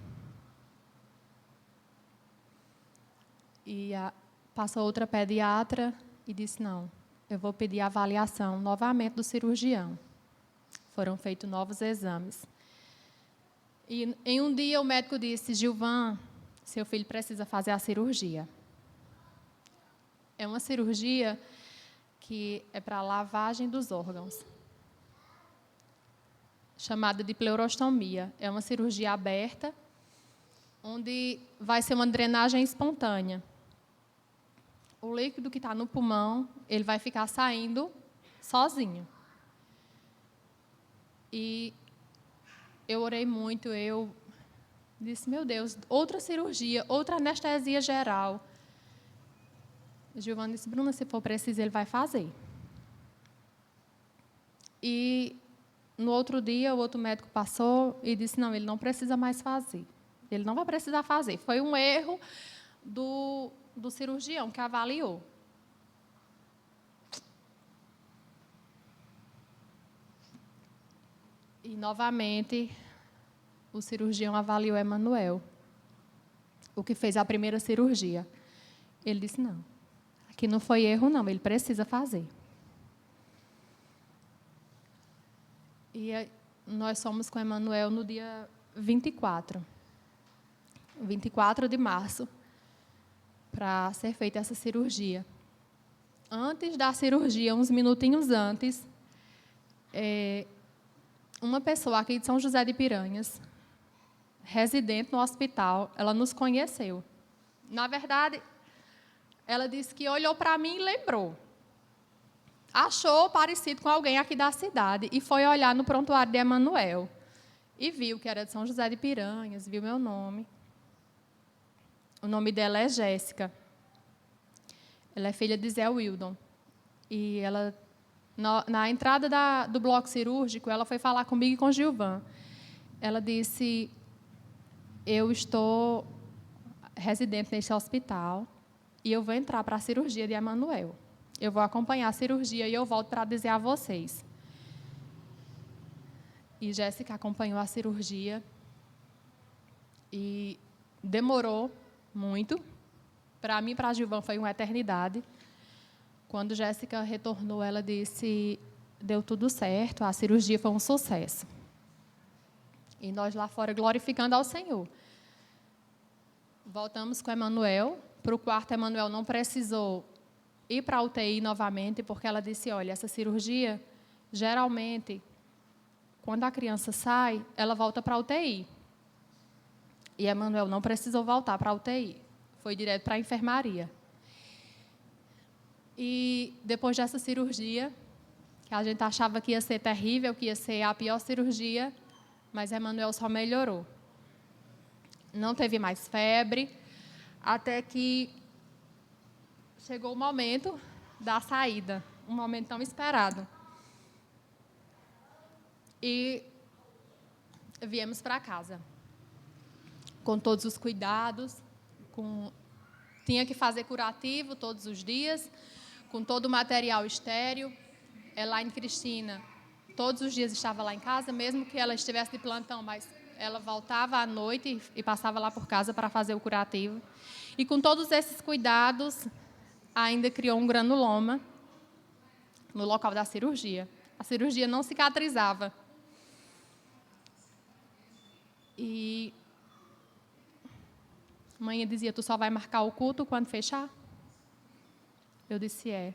E passou outra pediatra e disse, não, eu vou pedir a avaliação novamente do cirurgião. Foram feitos novos exames. E em um dia o médico disse, Gilvan, seu filho precisa fazer a cirurgia. É uma cirurgia que é para lavagem dos órgãos. chamada de pleurostomia. É uma cirurgia aberta, onde vai ser uma drenagem espontânea. O líquido que está no pulmão, ele vai ficar saindo sozinho. E eu orei muito, eu disse, meu Deus, outra cirurgia, outra anestesia geral. Giovana disse, Bruna, se for preciso, ele vai fazer. E no outro dia, o outro médico passou e disse, não, ele não precisa mais fazer. Ele não vai precisar fazer. Foi um erro do cirurgião que avaliou. E, novamente, o cirurgião avaliou Emanuel, o que fez a primeira cirurgia. Ele disse, não, aqui não foi erro, não, ele precisa fazer. E nós fomos com Emanuel no dia 24 de março, para ser feita essa cirurgia. Antes da cirurgia, uns minutinhos antes, uma pessoa aqui de São José de Piranhas, residente no hospital, ela nos conheceu. Na verdade, ela disse que olhou para mim e lembrou. Achou parecido com alguém aqui da cidade e foi olhar no prontuário de Emanuel. E viu que era de São José de Piranhas, viu meu nome. O nome dela é Jéssica. Ela é filha de Zé Wildon. E ela, na entrada do bloco cirúrgico, ela foi falar comigo e com Gilvan. Ela disse, eu estou residente neste hospital e eu vou entrar para a cirurgia de Emanuel. Eu vou acompanhar a cirurgia e eu volto para dizer a vocês. E Jéssica acompanhou a cirurgia e demorou muito. Para mim e para a Gilvan foi uma eternidade. Quando Jéssica retornou, ela disse, deu tudo certo, a cirurgia foi um sucesso. E nós lá fora glorificando ao Senhor. Voltamos com Emanuel. Para o quarto, Emanuel não precisou ir para a UTI novamente, porque ela disse, olha, essa cirurgia, geralmente, quando a criança sai, ela volta para a UTI. E Emanuel não precisou voltar para a UTI. Foi direto para a enfermaria. E depois dessa cirurgia, que a gente achava que ia ser terrível, que ia ser a pior cirurgia, mas Emanuel só melhorou. Não teve mais febre, até que chegou o momento da saída, um momento tão esperado. E viemos para casa, com todos os cuidados, tinha que fazer curativo todos os dias, com todo o material estéril. Elaine Cristina, todos os dias estava lá em casa, mesmo que ela estivesse de plantão, mas ela voltava à noite e passava lá por casa para fazer o curativo. E com todos esses cuidados, ainda criou um granuloma no local da cirurgia. A cirurgia não cicatrizava. E a mãe dizia, tu só vai marcar o culto quando fechar? Eu disse, é.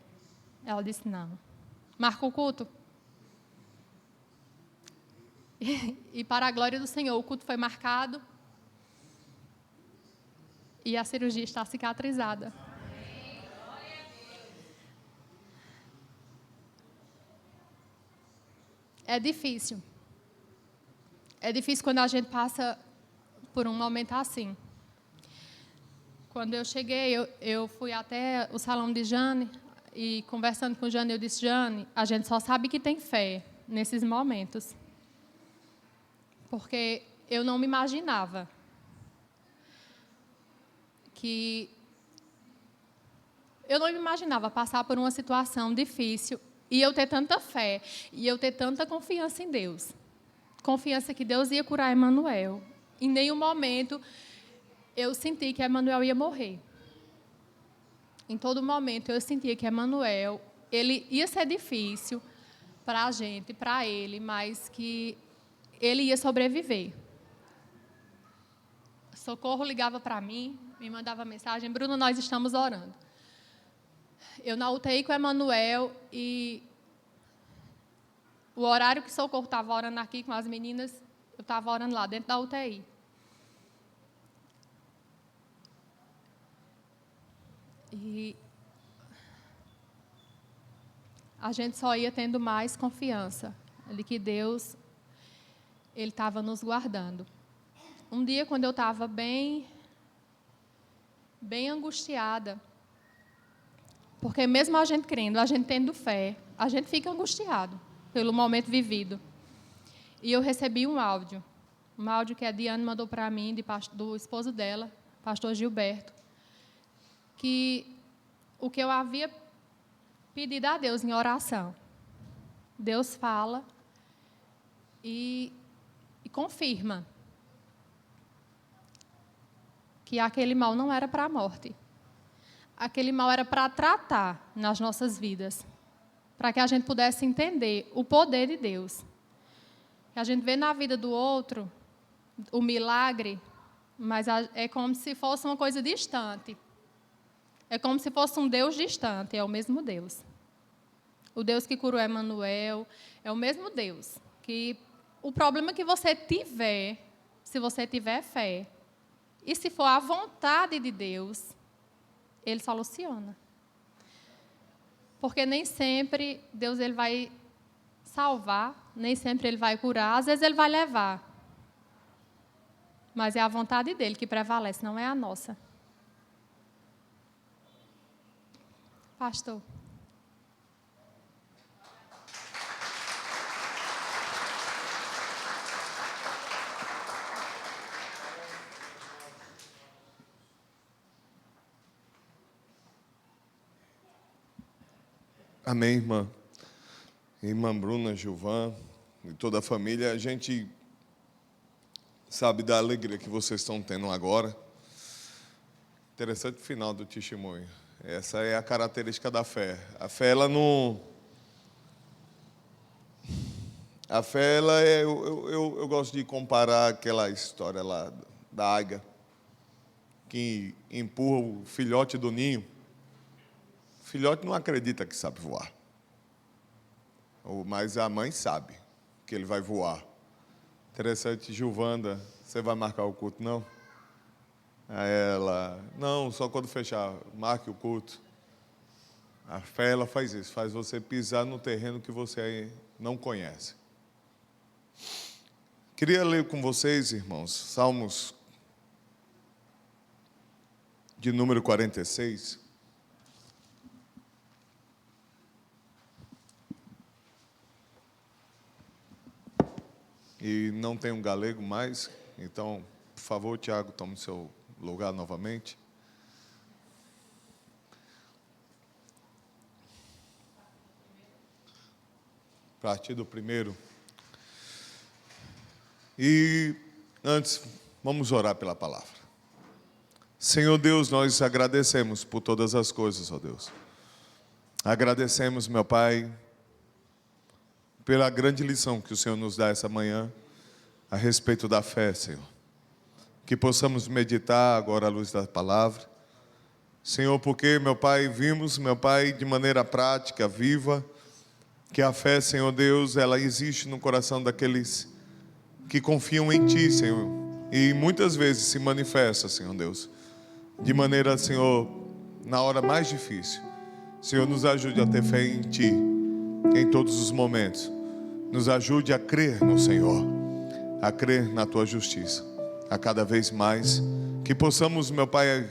Ela disse, não. Marca o culto. E para a glória do Senhor, o culto foi marcado. E a cirurgia está cicatrizada. É difícil. É difícil quando a gente passa por um momento assim. Quando eu cheguei, eu fui até o salão de Jane e, conversando com Jane, eu disse, Jane, a gente só sabe que tem fé nesses momentos. Porque eu não me imaginava passar por uma situação difícil e eu ter tanta fé, e eu ter tanta confiança em Deus. Confiança que Deus ia curar Emanuel. Em nenhum momento eu senti que Emanuel ia morrer. Em todo momento eu sentia que Emanuel, ele ia ser difícil para a gente, para ele, mas que ele ia sobreviver. Socorro ligava para mim, me mandava mensagem, Bruno, nós estamos orando. Eu na UTI com Emanuel e O horário que Socorro estava orando aqui com as meninas, eu estava orando lá dentro da UTI. E a gente só ia tendo mais confiança de que Deus, Ele estava nos guardando. Um dia, quando eu estava bem angustiada, porque mesmo a gente crendo, a gente tendo fé, a gente fica angustiado pelo momento vivido. E eu recebi um áudio que a Diane mandou para mim, do esposo dela, pastor Gilberto, que o que eu havia pedido a Deus em oração, Deus fala e confirma que aquele mal não era para a morte. Aquele mal era para tratar nas nossas vidas, para que a gente pudesse entender o poder de Deus. Que a gente vê na vida do outro o milagre, mas é como se fosse uma coisa distante. É como se fosse um Deus distante, é o mesmo Deus. O Deus que curou Emanuel é o mesmo Deus. Que o problema que você tiver, se você tiver fé, e se for a vontade de Deus, Ele soluciona. Porque nem sempre Deus ele vai salvar, nem sempre Ele vai curar, às vezes Ele vai levar. Mas é a vontade dEle que prevalece, não é a nossa. Pastor. Amém, irmã. Irmã Bruna, Gilvan e toda a família, a gente sabe da alegria que vocês estão tendo agora. Interessante o final do testemunho. Essa é a característica da fé. A fé, ela não... A fé, ela é... Eu gosto de comparar aquela história lá da águia que empurra o filhote do ninho. O filhote não acredita que sabe voar. Mas a mãe sabe que ele vai voar. Interessante, Gilvanda, você vai marcar o culto, não? Aí ela, não, só quando fechar, marque o culto. A fé, ela faz isso, faz você pisar no terreno que você não conhece. Queria ler com vocês, irmãos, Salmos de número 46. E não tem um galego mais, então, por favor, Tiago, tome seu lugar novamente. A partir do primeiro. E antes, vamos orar pela palavra. Senhor Deus, nós agradecemos por todas as coisas, ó Deus. Agradecemos, meu Pai, pela grande lição que o Senhor nos dá essa manhã a respeito da fé, Senhor. Que possamos meditar agora à luz da palavra. Senhor, porque, meu Pai, vimos, meu Pai, de maneira prática, viva, que a fé, Senhor Deus, ela existe no coração daqueles que confiam em Ti, Senhor. E muitas vezes se manifesta, Senhor Deus, de maneira, Senhor, na hora mais difícil. Senhor, nos ajude a ter fé em Ti, em todos os momentos. Nos ajude a crer no Senhor, a crer na Tua justiça, a cada vez mais, que possamos, meu Pai,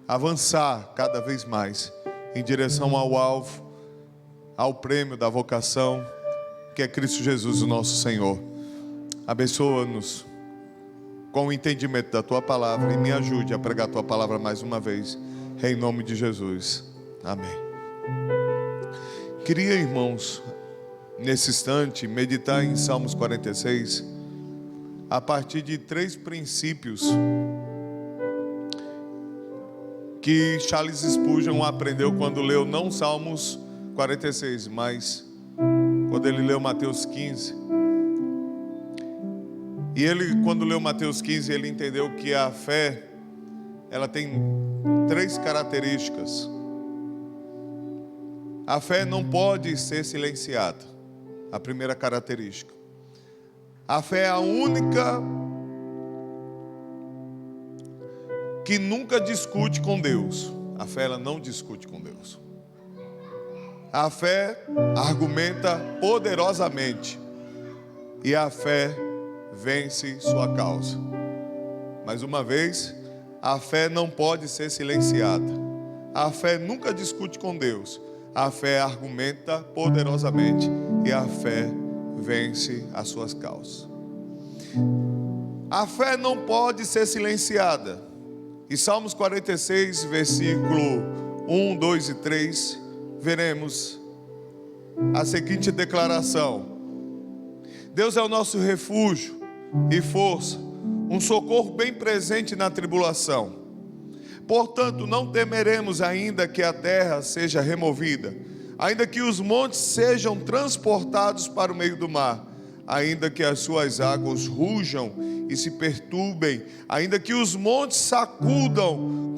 avançar cada vez mais em direção ao alvo, ao prêmio da vocação, que é Cristo Jesus, o nosso Senhor. Abençoa-nos com o entendimento da Tua palavra e me ajude a pregar a Tua palavra mais uma vez, em nome de Jesus. Amém. Queria, irmãos, nesse instante, meditar em Salmos 46, a partir de 3 princípios que Charles Spurgeon aprendeu quando leu não Salmos 46, mas quando ele leu Mateus 15. E ele, quando leu Mateus 15, ele entendeu que a fé, ela tem 3 características. A fé não pode ser silenciada. A primeira característica. A fé é a única que nunca discute com Deus. A fé, ela não discute com Deus. A fé argumenta poderosamente. E a fé vence sua causa. Mais uma vez, a fé não pode ser silenciada. A fé nunca discute com Deus. A fé argumenta poderosamente. E a fé vence as suas causas. A fé não pode ser silenciada. Em Salmos 46, versículo 1, 2 e 3, veremos a seguinte declaração: Deus é o nosso refúgio e força, um socorro bem presente na tribulação. Portanto, não temeremos, ainda que a terra seja removida, ainda que os montes sejam transportados para o meio do mar, ainda que as suas águas rujam e se perturbem, ainda que os montes sacudam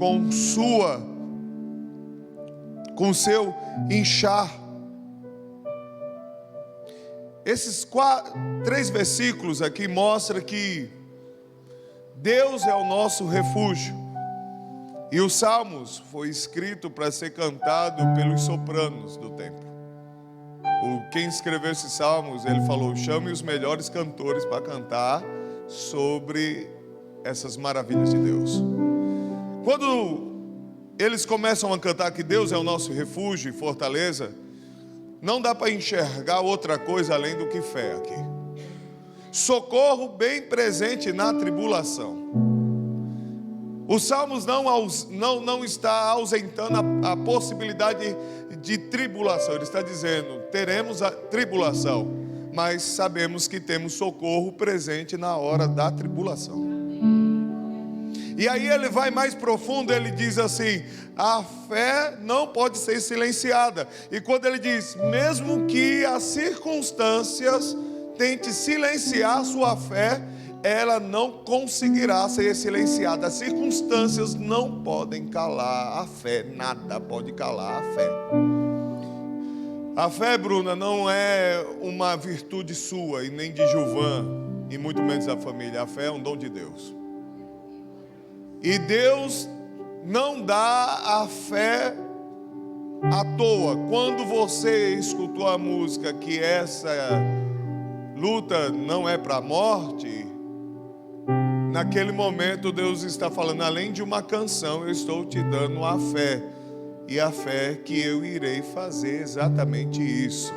com seu inchar. Esses 3 versículos aqui mostram que Deus é o nosso refúgio. E os salmos foi escrito para ser cantado pelos sopranos do templo. Quem escreveu esses salmos, ele falou: chame os melhores cantores para cantar sobre essas maravilhas de Deus. Quando eles começam a cantar que Deus é o nosso refúgio e fortaleza, não dá para enxergar outra coisa além do que fé aqui. Socorro bem presente na tribulação. Os salmos não está ausentando a possibilidade de tribulação. Ele está dizendo: teremos a tribulação, mas sabemos que temos socorro presente na hora da tribulação. E aí ele vai mais profundo, ele diz assim: a fé não pode ser silenciada. E quando ele diz, mesmo que as circunstâncias tente silenciar sua fé, ela não conseguirá ser silenciada. As circunstâncias não podem calar a fé. Nada pode calar a fé. A fé, Bruna, não é uma virtude sua e nem de Gilvan, e muito menos da família. A fé é um dom de Deus. E Deus não dá a fé à toa. Quando você escutou a música que essa luta não é para a morte, naquele momento Deus está falando: além de uma canção, eu estou te dando a fé. E a fé que eu irei fazer exatamente isso.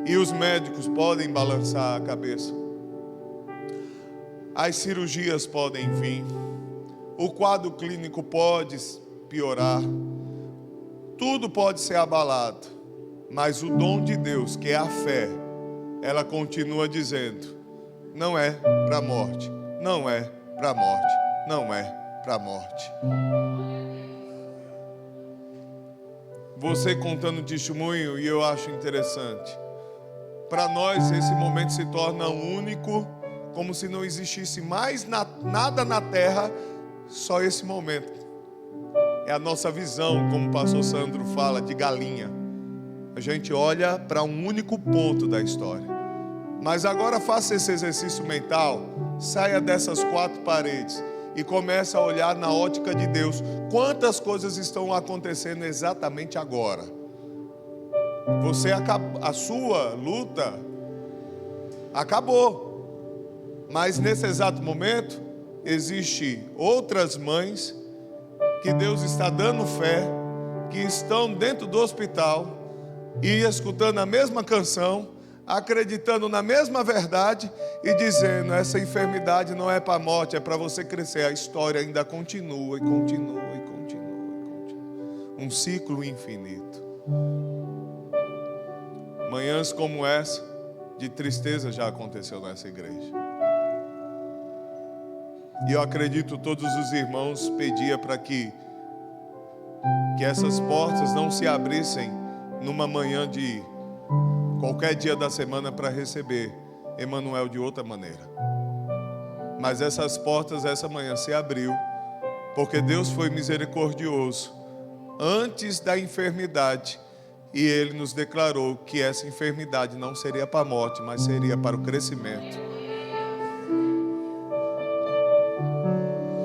E os médicos podem balançar a cabeça. As cirurgias podem vir. O quadro clínico pode piorar. Tudo pode ser abalado. Mas o dom de Deus, que é a fé, ela continua dizendo: não é para a morte, não é para a morte, não é para a morte. Você contando testemunho, e eu acho interessante. Para nós esse momento se torna único, como se não existisse mais nada na terra, só esse momento. É a nossa visão, como o pastor Sandro fala, de galinha. A gente olha para um único ponto da história. Mas agora faça esse exercício mental, saia dessas 4 paredes e comece a olhar na ótica de Deus. Quantas coisas estão acontecendo exatamente agora? A sua luta acabou. Mas nesse exato momento, existem outras mães que Deus está dando fé, que estão dentro do hospital e escutando a mesma canção, acreditando na mesma verdade e dizendo: essa enfermidade não é para a morte, é para você crescer. A história ainda continua e continua e continua e continua. Um ciclo infinito. Manhãs como essa, de tristeza, já aconteceu nessa igreja. E eu acredito todos os irmãos pediam para que essas portas não se abrissem numa manhã de qualquer dia da semana para receber Emanuel de outra maneira. Mas essas portas essa manhã se abriu, porque Deus foi misericordioso. Antes da enfermidade, E Ele nos declarou que essa enfermidade não seria para a morte, mas seria para o crescimento.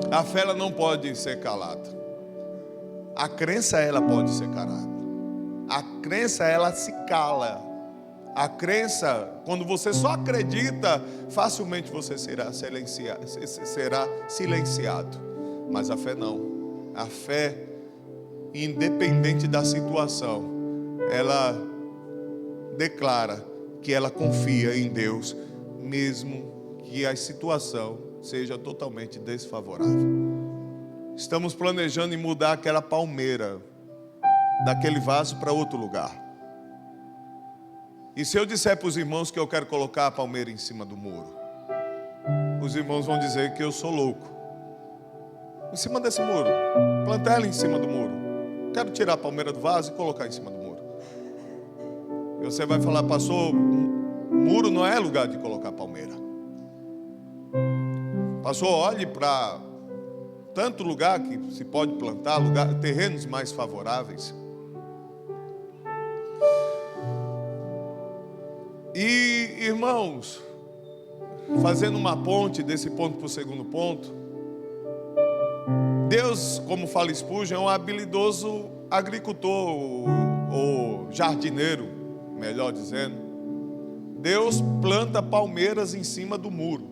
A fé ela não pode ser calada. A crença ela pode ser calada. A crença ela se cala. A crença, quando você só acredita, facilmente você será silenciado. Mas a fé não. A fé, independente da situação, ela declara que ela confia em Deus, mesmo que a situação seja totalmente desfavorável. Estamos planejando em mudar aquela palmeira daquele vaso para outro lugar. E se eu disser para os irmãos que eu quero colocar a palmeira em cima do muro, os irmãos vão dizer que eu sou louco. Em cima desse muro, plantar ela em cima do muro. Quero tirar a palmeira do vaso e colocar em cima do muro. E você vai falar, pastor, muro não é lugar de colocar palmeira. Pastor, olhe para tanto lugar que se pode plantar, terrenos mais favoráveis. E, irmãos, fazendo uma ponte desse ponto para o segundo ponto, Deus, como fala Spurgeon, é um habilidoso agricultor ou jardineiro, melhor dizendo. Deus planta palmeiras em cima do muro.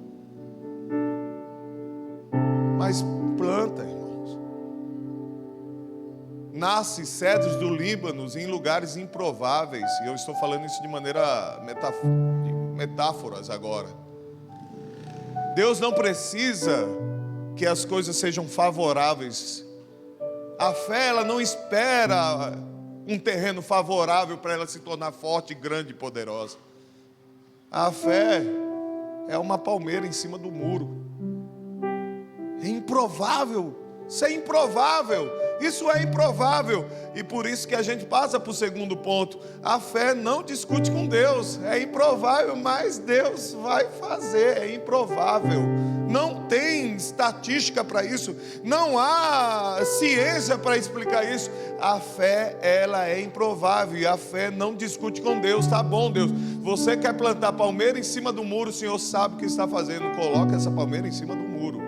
Mas planta, irmãos. Nasce cedros do Líbano em lugares improváveis. E eu estou falando isso de maneira metáforas agora. Deus não precisa que as coisas sejam favoráveis. A fé, ela não espera um terreno favorável para ela se tornar forte, grande e poderosa. A fé é uma palmeira em cima do muro. É improvável. Isso é improvável. Isso é improvável. E por isso que a gente passa para o segundo ponto. A fé não discute com Deus. É improvável, mas Deus vai fazer. É improvável. Não tem estatística para isso. Não há ciência para explicar isso. A fé, ela é improvável. E a fé não discute com Deus. Tá bom, Deus. Você quer plantar palmeira em cima do muro. O Senhor sabe o que está fazendo. Coloca essa palmeira em cima do muro.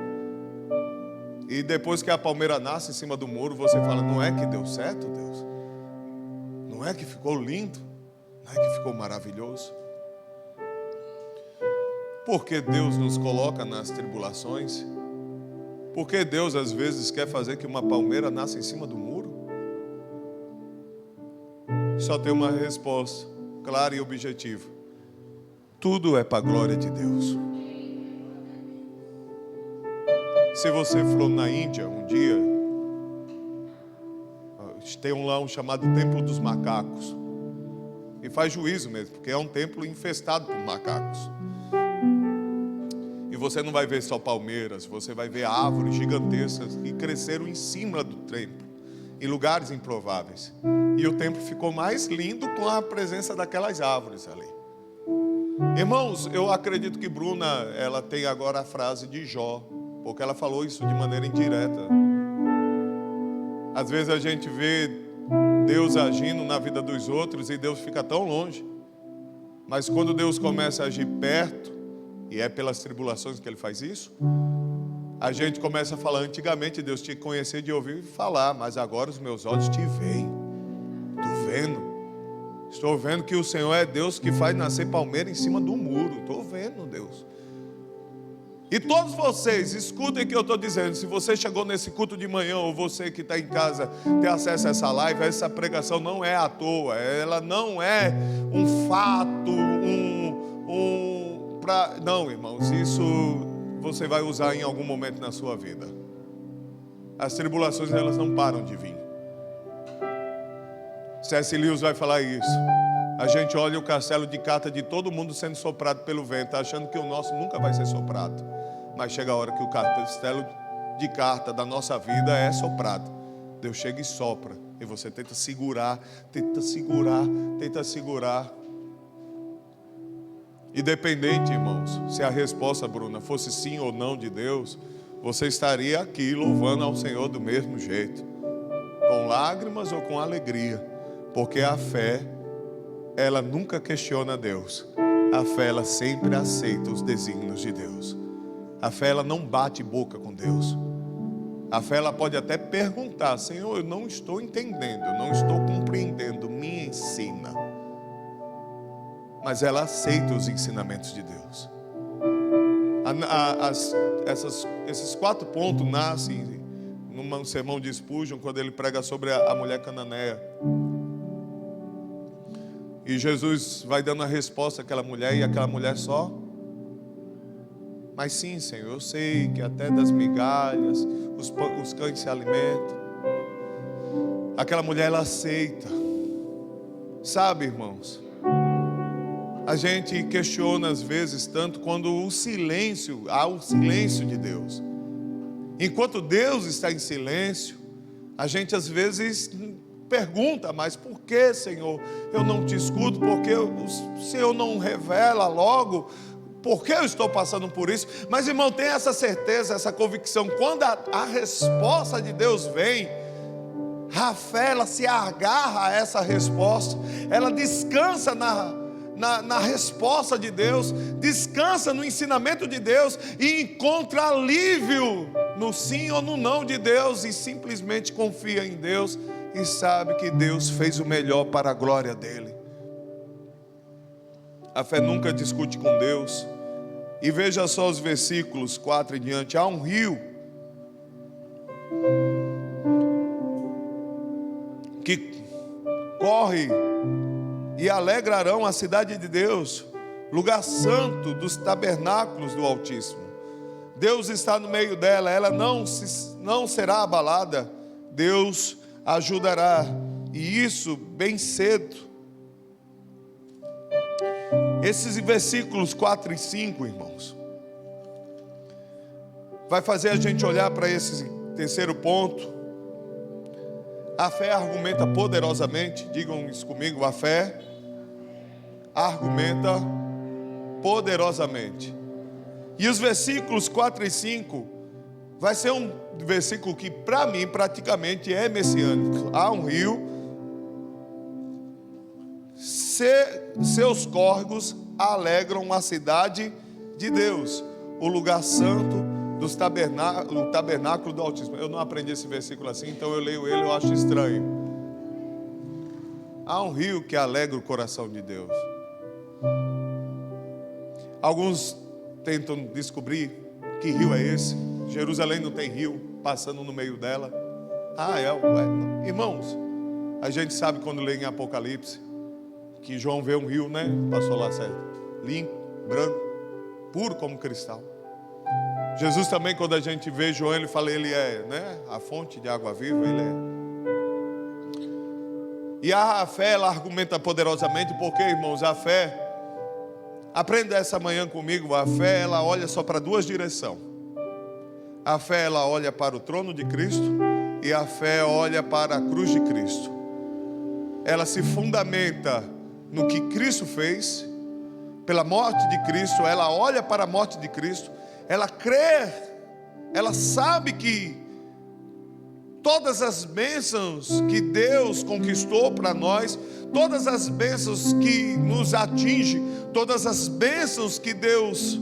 E depois que a palmeira nasce em cima do muro, você fala, não é que deu certo, Deus? Não é que ficou lindo? Não é que ficou maravilhoso? Porque Deus nos coloca nas tribulações? Porque Deus às vezes quer fazer que uma palmeira nasça em cima do muro? Só tem uma resposta clara e objetiva. Tudo é para a glória de Deus. Se você for na Índia um dia, tem lá um chamado Templo dos Macacos. E faz juízo mesmo, porque é um templo infestado por macacos. E você não vai ver só palmeiras, você vai ver árvores gigantescas que cresceram em cima do templo, em lugares improváveis. E o templo ficou mais lindo com a presença daquelas árvores ali. Irmãos, eu acredito que Bruna, ela tem agora a frase de Jó, porque ela falou isso de maneira indireta. Às vezes a gente vê Deus agindo na vida dos outros e Deus fica tão longe. Mas quando Deus começa a agir perto, e é pelas tribulações que Ele faz isso, a gente começa a falar, antigamente Deus tinha que conhecer de ouvir falar, mas agora os meus olhos te veem. Estou vendo que o Senhor é Deus que faz nascer palmeira em cima do muro. Estou vendo, Deus. E todos vocês, escutem o que eu estou dizendo. Se você chegou nesse culto de manhã, ou você que está em casa, tem acesso a essa live, essa pregação não é à toa. Ela não é um fato, Não, irmãos, isso você vai usar em algum momento na sua vida. As tribulações, elas não param de vir. C.S. Lewis vai falar isso. A gente olha o castelo de carta de todo mundo sendo soprado pelo vento, achando que o nosso nunca vai ser soprado. Mas chega a hora que o castelo de carta da nossa vida é soprado. Deus chega e sopra. E você tenta segurar. Independente, irmãos, se a resposta, Bruna, fosse sim ou não de Deus, você estaria aqui louvando ao Senhor do mesmo jeito. Com lágrimas ou com alegria. Porque a fé, ela nunca questiona Deus. A fé, ela sempre aceita os desígnios de Deus. A fé, ela não bate boca com Deus. A fé, ela pode até perguntar: Senhor, eu não estou entendendo, eu não estou compreendendo, me ensina. Mas ela aceita os ensinamentos de Deus. Esses 4 pontos nascem num sermão de Spurgeon, quando ele prega sobre a mulher cananeia. E Jesus vai dando a resposta àquela mulher, e aquela mulher só: mas sim, Senhor, eu sei que até das migalhas os cães se alimentam. Aquela mulher, ela aceita. Sabe, irmãos, a gente questiona às vezes tanto quando há o silêncio de Deus. Enquanto Deus está em silêncio, a gente às vezes pergunta: mas por que, Senhor, eu não te escuto? Por que o Senhor não revela logo? Por que eu estou passando por isso? Mas, irmão, tenha essa certeza, essa convicção: quando a resposta de Deus vem, a fé, ela se agarra a essa resposta, ela descansa na resposta de Deus, descansa no ensinamento de Deus e encontra alívio no sim ou no não de Deus, e simplesmente confia em Deus e sabe que Deus fez o melhor para a glória dele. A fé nunca discute com Deus. E veja só os versículos 4 em diante. Há um rio que corre e alegrarão a cidade de Deus, lugar santo dos tabernáculos do Altíssimo. Deus está no meio dela, ela não será abalada. Deus ajudará, e isso bem cedo. Esses versículos 4 e 5, irmãos, vai fazer a gente olhar para esse terceiro ponto. A fé argumenta poderosamente. Digam isso comigo: a fé argumenta poderosamente. E os versículos 4 e 5 vai ser um versículo que para mim praticamente é messiânico. Há um rio, seus córregos alegram a cidade de Deus, o lugar santo dos tabernáculos, o tabernáculo do Altíssimo. Eu não aprendi esse versículo assim, então eu leio ele, eu acho estranho. Há um rio que alegra o coração de Deus. Alguns tentam descobrir que rio é esse. Jerusalém não tem rio passando no meio dela. Irmãos, a gente sabe quando lê em Apocalipse que João vê um rio, né? Passou lá certo, limpo, branco, puro como cristal. Jesus também, quando a gente vê João, ele fala: ele é, né, a fonte de água viva, ele é. E a fé, ela argumenta poderosamente, porque, irmãos, a fé, aprenda essa manhã comigo, a fé, ela olha só para 2 direções. A fé, ela olha para o trono de Cristo, e a fé olha para a cruz de Cristo. Ela se fundamenta no que Cristo fez, pela morte de Cristo. Ela olha para a morte de Cristo, ela crê, ela sabe que todas as bênçãos que Deus conquistou para nós, todas as bênçãos que nos atingem, todas as bênçãos que Deus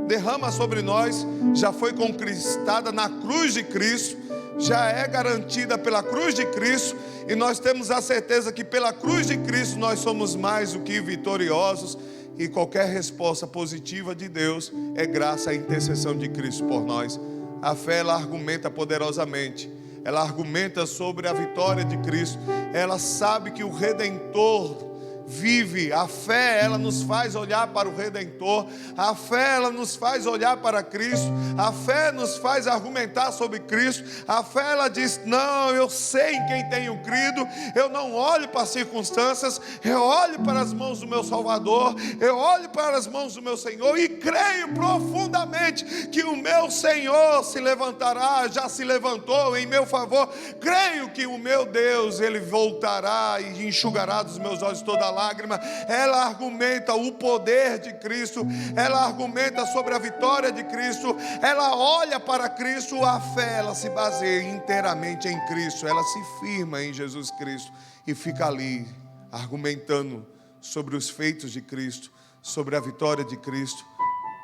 derrama sobre nós, já foi conquistada na cruz de Cristo, já é garantida pela cruz de Cristo, e nós temos a certeza que pela cruz de Cristo nós somos mais do que vitoriosos, e qualquer resposta positiva de Deus é graças à intercessão de Cristo por nós. A fé, ela argumenta poderosamente, ela argumenta sobre a vitória de Cristo, ela sabe que o Redentor vive. A fé, ela nos faz olhar para o Redentor, a fé, ela nos faz olhar para Cristo, a fé nos faz argumentar sobre Cristo, a fé, ela diz: não, eu sei em quem tenho crido, eu não olho para as circunstâncias, eu olho para as mãos do meu Salvador, eu olho para as mãos do meu Senhor, e creio profundamente que o meu Senhor se levantará, já se levantou em meu favor. Creio que o meu Deus, ele voltará e enxugará dos meus olhos toda lágrima, ela argumenta o poder de Cristo, ela argumenta sobre a vitória de Cristo, ela olha para Cristo. A fé, ela se baseia inteiramente em Cristo, ela se firma em Jesus Cristo e fica ali argumentando sobre os feitos de Cristo, sobre a vitória de Cristo.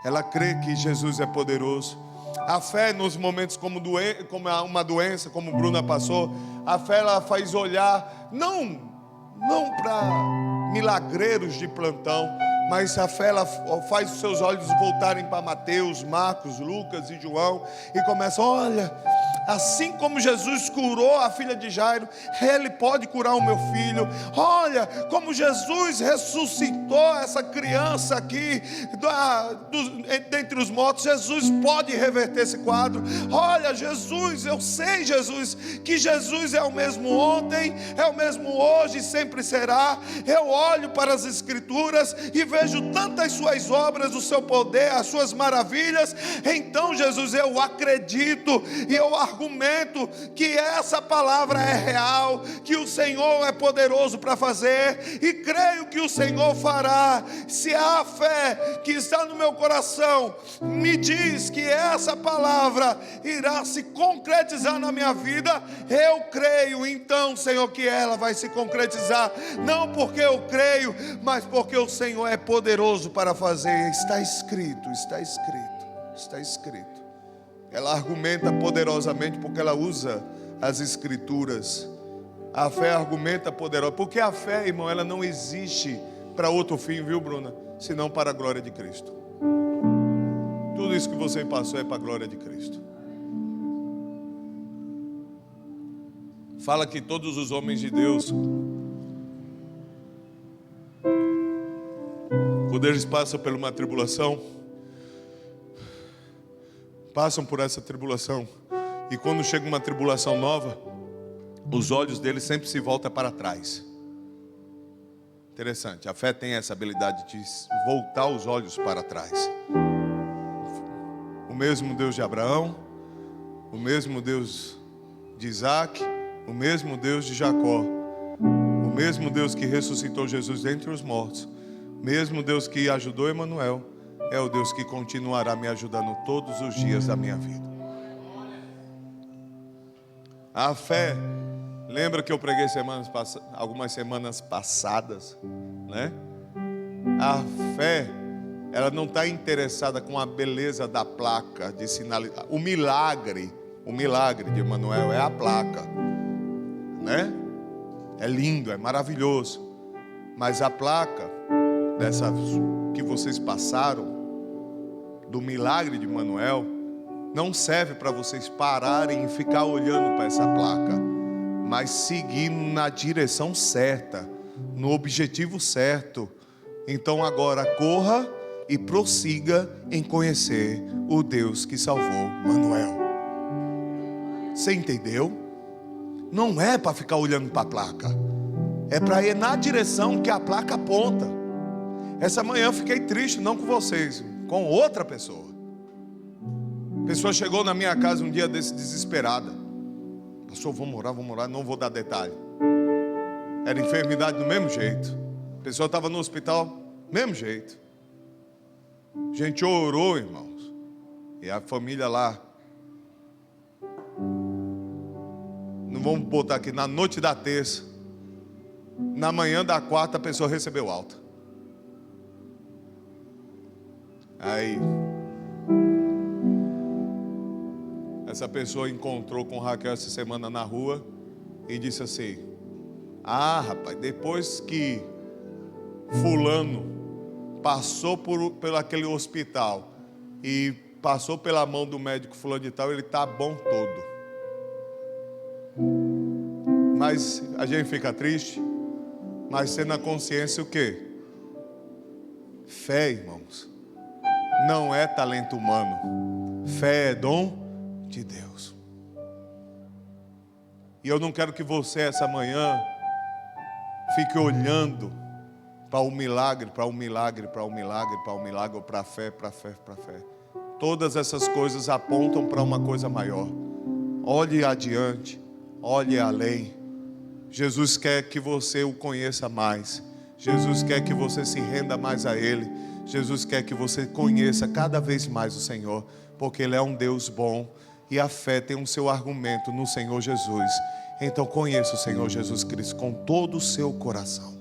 Ela crê que Jesus é poderoso. A fé nos momentos como uma doença, como Bruna passou, a fé ela faz olhar, não para milagreiros de plantão, mas a fé ela faz os seus olhos voltarem para Mateus, Marcos, Lucas e João, e começa: olha, assim como Jesus curou a filha de Jairo, Ele pode curar o meu filho. Olha, como Jesus ressuscitou essa criança aqui dentre os mortos, Jesus pode reverter esse quadro. Olha, Jesus, eu sei, Jesus, que Jesus é o mesmo ontem, é o mesmo hoje e sempre será. Eu olho para as Escrituras e vejo tantas suas obras, o seu poder, as suas maravilhas. Então, Jesus, eu acredito e eu argumento que essa palavra é real, que o Senhor é poderoso para fazer, e creio que o Senhor fará. Se a fé que está no meu coração me diz que essa palavra irá se concretizar na minha vida, eu creio então, Senhor, que ela vai se concretizar, não porque eu creio, mas porque o Senhor é poderoso para fazer. Está escrito, está escrito, está escrito. Ela argumenta poderosamente porque ela usa as Escrituras. A fé argumenta poderosa, porque a fé, irmão, ela não existe para outro fim, viu, Bruna? Senão para a glória de Cristo. Tudo isso que você passou é para a glória de Cristo. Fala que todos os homens de Deus, quando eles passam por uma tribulação, passam por essa tribulação, e quando chega uma tribulação nova, os olhos deles sempre se voltam para trás. Interessante, a fé tem essa habilidade de voltar os olhos para trás. O mesmo Deus de Abraão, o mesmo Deus de Isaac, o mesmo Deus de Jacó, o mesmo Deus que ressuscitou Jesus dentre os mortos, o mesmo Deus que ajudou Emanuel, é o Deus que continuará me ajudando todos os dias da minha vida. A fé, lembra que eu preguei algumas semanas passadas, né? A fé, ela não está interessada com a beleza da placa de sinalizar. O milagre de Emanuel é a placa, né? É lindo, é maravilhoso, mas a placa dessa que vocês passaram, do milagre de Emanuel, não serve para vocês pararem e ficar olhando para essa placa, mas seguir na direção certa, no objetivo certo. Então agora corra e prossiga em conhecer o Deus que salvou Emanuel. Você entendeu? Não é para ficar olhando para a placa, é para ir na direção que a placa aponta. Essa manhã eu fiquei triste, não com vocês, com outra pessoa. A pessoa chegou na minha casa um dia desse desesperada. Pastor, vamos orar, não vou dar detalhe. Era enfermidade do mesmo jeito. A pessoa estava no hospital, mesmo jeito. A gente orou, irmãos. E a família lá. Não vamos botar aqui, na noite da terça, na manhã da quarta, a pessoa recebeu alta. Aí essa pessoa encontrou com Raquel essa semana na rua e disse assim: ah, rapaz, depois que fulano passou por aquele hospital e passou pela mão do médico fulano de tal, ele está bom todo. Mas a gente fica triste, mas tendo na consciência o quê? Fé, irmãos, não é talento humano. Fé é dom de Deus. E eu não quero que você essa manhã fique olhando para o milagre, para o milagre, para o milagre, para o milagre, ou para a fé, para a fé, para a fé. Todas essas coisas apontam para uma coisa maior. Olhe adiante, olhe além. Jesus quer que você o conheça mais. Jesus quer que você se renda mais a Ele. Jesus quer que você conheça cada vez mais o Senhor, porque Ele é um Deus bom e a fé tem um seu argumento no Senhor Jesus. Então conheça o Senhor Jesus Cristo com todo o seu coração,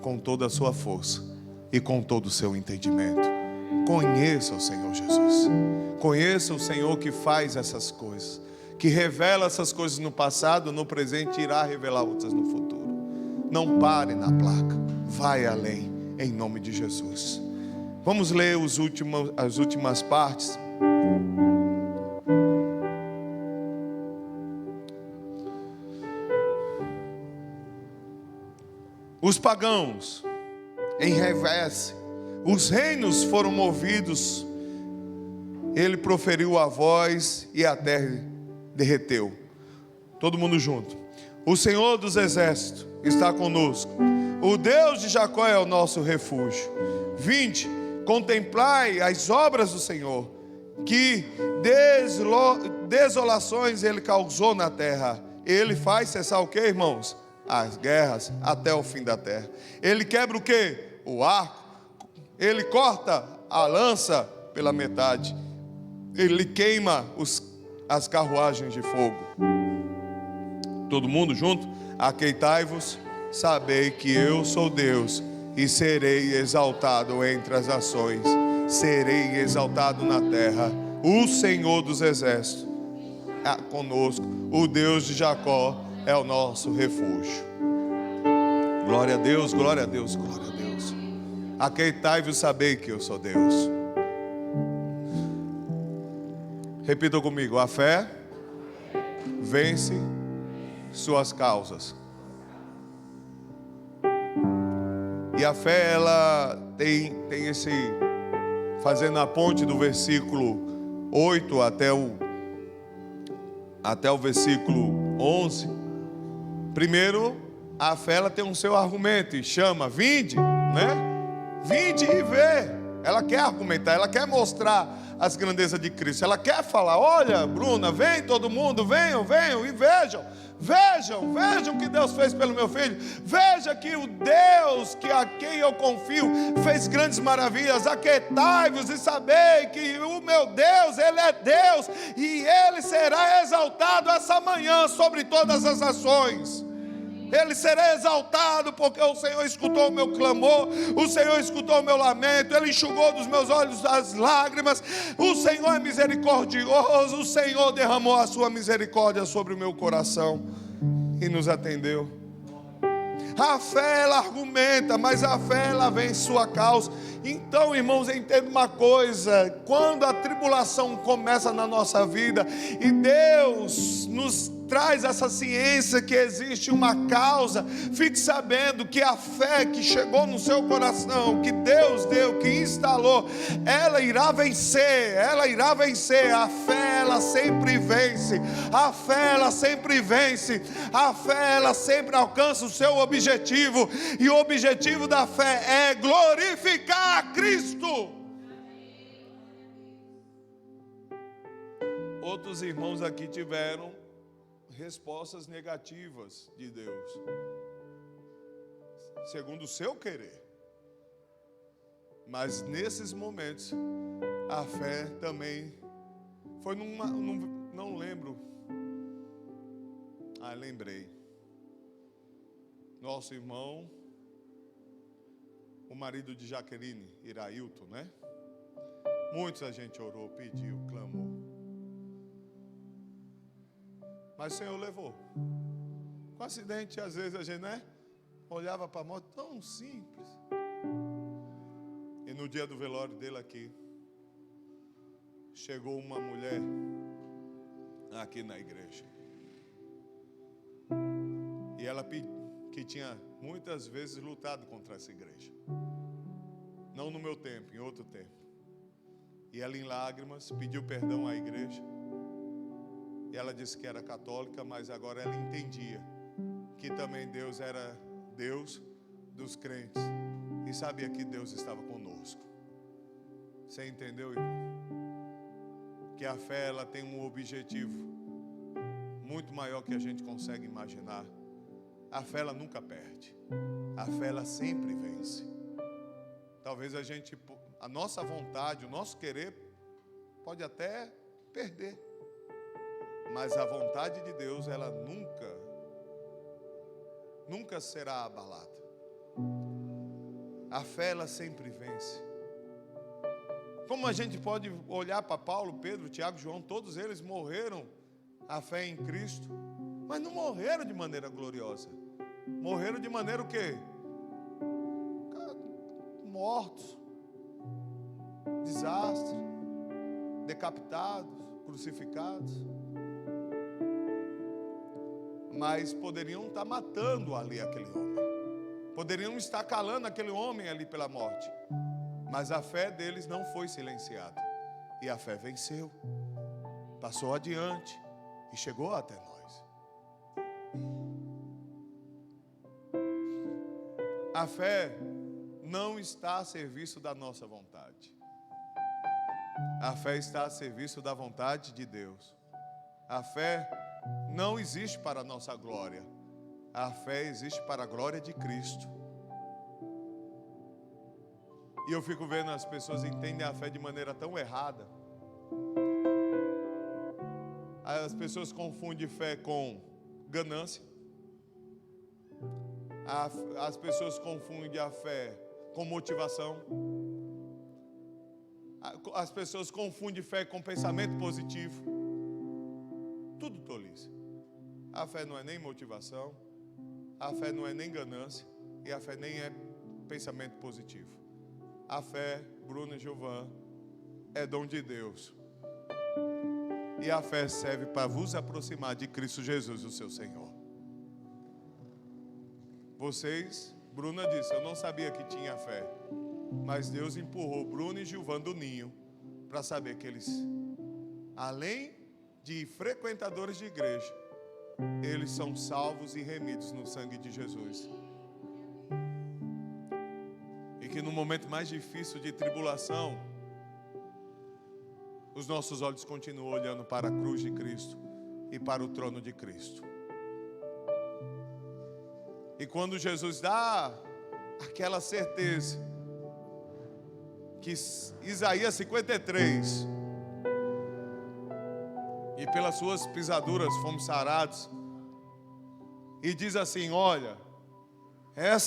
com toda a sua força e com todo o seu entendimento. Conheça o Senhor Jesus. Conheça o Senhor que faz essas coisas, que revela essas coisas no passado, no presente e irá revelar outras no futuro. Não pare na placa, vai além, em nome de Jesus. Vamos ler as últimas partes. Os pagãos enrevescem, os reinos foram movidos, ele proferiu a voz e a terra derreteu. Todo mundo junto. O Senhor dos exércitos está conosco. O Deus de Jacó é o nosso refúgio. Vinde, contemplai as obras do Senhor, que desolações ele causou na terra. Ele faz cessar o que, irmãos? As guerras até o fim da terra. Ele quebra o que? O arco. Ele corta a lança pela metade. Ele queima as carruagens de fogo. Todo mundo junto? Aqueitai-vos, sabei que eu sou Deus e serei exaltado entre as nações. Serei exaltado na terra. O Senhor dos exércitos é conosco. O Deus de Jacó é o nosso refúgio. Glória a Deus, glória a Deus, glória a Deus. Aqueitai-vos, sabei que eu sou Deus. Repita comigo: a fé vence suas causas. E a fé, ela tem esse, fazendo a ponte do versículo 8 até o versículo 11. Primeiro, a fé, ela tem um seu argumento e chama: vinde, né? Vinde e vê. Ela quer argumentar, ela quer mostrar as grandezas de Cristo. Ela quer falar: olha, Bruna, vem todo mundo, venham e vejam. Vejam o que Deus fez pelo meu filho. Veja que o Deus a quem eu confio fez grandes maravilhas. Aquietai-vos e sabei que o meu Deus, Ele é Deus, e Ele será exaltado essa manhã sobre todas as nações. Ele será exaltado porque o Senhor escutou o meu clamor, o Senhor escutou o meu lamento, Ele enxugou dos meus olhos as lágrimas. O Senhor é misericordioso, o Senhor derramou a sua misericórdia sobre o meu coração e nos atendeu. A fé, ela argumenta, mas a fé, ela vem em sua causa. Então, irmãos, entenda uma coisa: quando a tribulação começa na nossa vida e Deus nos traz essa ciência que existe uma causa, fique sabendo que a fé que chegou no seu coração, que Deus deu, que instalou, ela irá vencer, a fé, ela sempre vence, a fé, ela sempre vence, a fé, ela sempre alcança o seu objetivo, e o objetivo da fé é glorificar a Cristo. Outros irmãos aqui tiveram respostas negativas de Deus, segundo o seu querer. Mas nesses momentos, a fé também foi não lembro. Lembrei. Nosso irmão, o marido de Jaqueline, Irailton, né? Muitos a gente orou, pediu, clamou. Mas o Senhor levou. Com acidente, às vezes a gente, né, olhava para a morte tão simples. E no dia do velório dele aqui, chegou uma mulher aqui na igreja. E ela que tinha muitas vezes lutado contra essa igreja. Não no meu tempo, em outro tempo. E ela, em lágrimas, pediu perdão à igreja. E ela disse que era católica, mas agora ela entendia que também Deus era Deus dos crentes e sabia que Deus estava conosco. Você entendeu, irmão? Que a fé, ela tem um objetivo muito maior que a gente consegue imaginar. A fé, ela nunca perde. A fé, ela sempre vence. Talvez a nossa vontade, o nosso querer pode até perder, mas a vontade de Deus, ela nunca será abalada. A fé, ela sempre vence. Como a gente pode olhar para Paulo, Pedro, Tiago, João, todos eles morreram a fé em Cristo, mas não morreram de maneira gloriosa. Morreram de maneira o quê? Mortos, desastre, decapitados, crucificados. Mas poderiam estar matando ali aquele homem, poderiam estar calando aquele homem ali pela morte, mas a fé deles não foi silenciada, e a fé venceu, passou adiante e chegou até nós. A fé não está a serviço da nossa vontade. A fé está a serviço da vontade de Deus. A fé não existe para a nossa glória. A fé existe para a glória de Cristo. E eu fico vendo as pessoas entendem a fé de maneira tão errada. As pessoas confundem fé com ganância. As pessoas confundem a fé com motivação. As pessoas confundem fé com pensamento positivo. Tudo tolice. A fé não é nem motivação, a fé não é nem ganância, e a fé nem é pensamento positivo. A fé, Bruno e Gilvan, é dom de Deus. E a fé serve para vos aproximar de Cristo Jesus, o seu Senhor. Vocês, Bruna disse, eu não sabia que tinha fé, mas Deus empurrou Bruno e Gilvan do ninho para saber que eles, além de frequentadores de igreja, eles são salvos e remidos no sangue de Jesus. E que no momento mais difícil de tribulação, os nossos olhos continuam olhando para a cruz de Cristo e para o trono de Cristo. E quando Jesus dá aquela certeza que Isaías 53, e pelas suas pisaduras fomos sarados, e diz assim, olha,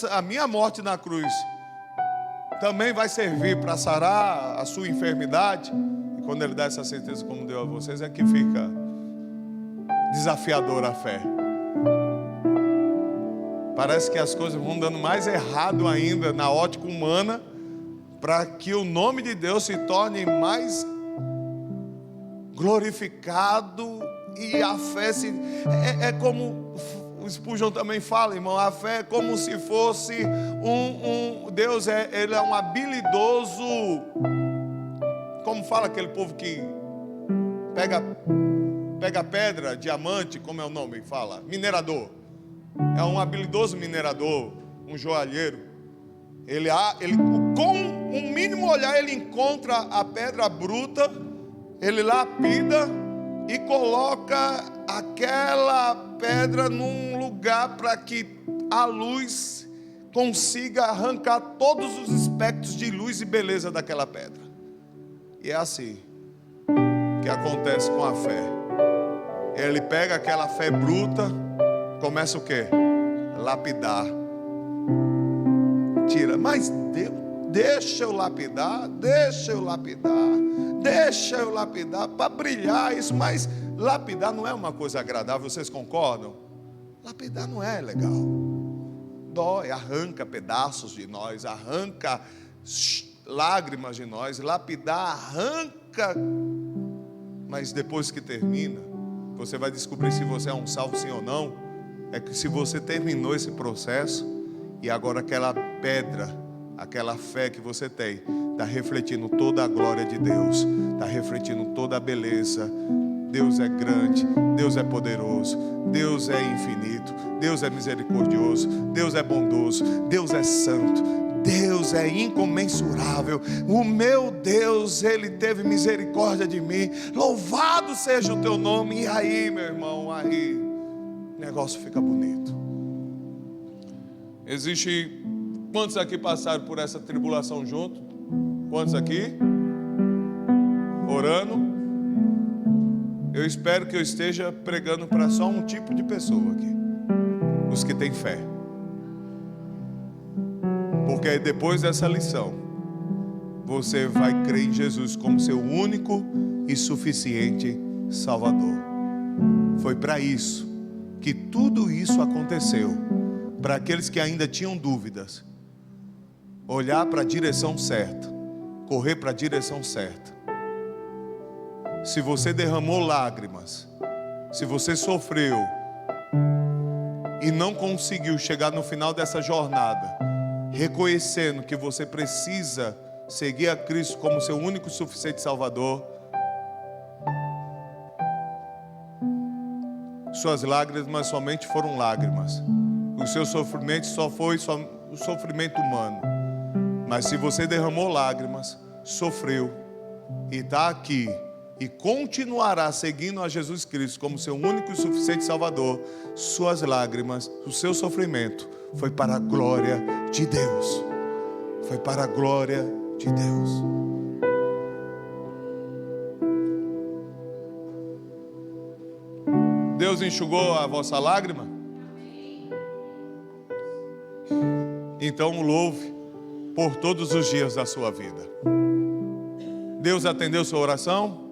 a minha morte na cruz também vai servir para sarar a sua enfermidade. E quando ele dá essa certeza como deu a vocês, é que fica desafiadora a fé. Parece que as coisas vão dando mais errado ainda na ótica humana, para que o nome de Deus se torne mais glorificado e a fé é como o Spurgeon também fala, irmão, a fé é como se fosse Deus ele é um habilidoso, como fala aquele povo que pega pedra, diamante, como é o nome? Fala, minerador. É um habilidoso minerador, um joalheiro. Ele com um mínimo olhar, ele encontra a pedra bruta, ele lapida e coloca aquela pedra num lugar para que a luz consiga arrancar todos os aspectos de luz e beleza daquela pedra. E é assim que acontece com a fé. Ele pega aquela fé bruta, começa o quê? Lapidar. Tira, mas Deus, deixa eu lapidar para brilhar isso, mas lapidar não é uma coisa agradável, vocês concordam? Lapidar não é legal, dói, arranca pedaços de nós, arranca lágrimas de nós, lapidar arranca, mas depois que termina, você vai descobrir se você é um salvo sim ou não. É que se você terminou esse processo e agora aquela pedra, aquela fé que você tem, está refletindo toda a glória de Deus, está refletindo toda a beleza. Deus é grande, Deus é poderoso, Deus é infinito, Deus é misericordioso, Deus é bondoso, Deus é santo, Deus é incomensurável. O meu Deus, Ele teve misericórdia de mim. Louvado seja o teu nome. E aí, meu irmão, aí o negócio fica bonito. Existe... Quantos aqui passaram por essa tribulação junto? Quantos aqui? Orando? Eu espero que eu esteja pregando para só um tipo de pessoa aqui. Os que têm fé. Porque depois dessa lição, você vai crer em Jesus como seu único e suficiente Salvador. Foi para isso que tudo isso aconteceu. Para aqueles que ainda tinham dúvidas, olhar para a direção certa, correr para a direção certa. Se você derramou lágrimas, se você sofreu e não conseguiu chegar no final dessa jornada, reconhecendo que você precisa seguir a Cristo como seu único e suficiente Salvador, suas lágrimas somente foram lágrimas. O seu sofrimento só foi o sofrimento humano. Mas se você derramou lágrimas, sofreu e está aqui e continuará seguindo a Jesus Cristo como seu único e suficiente Salvador, suas lágrimas, o seu sofrimento foi para a glória de Deus. Foi para a glória de Deus. Deus enxugou a vossa lágrima? Então o louve por todos os dias da sua vida. Deus atendeu sua oração?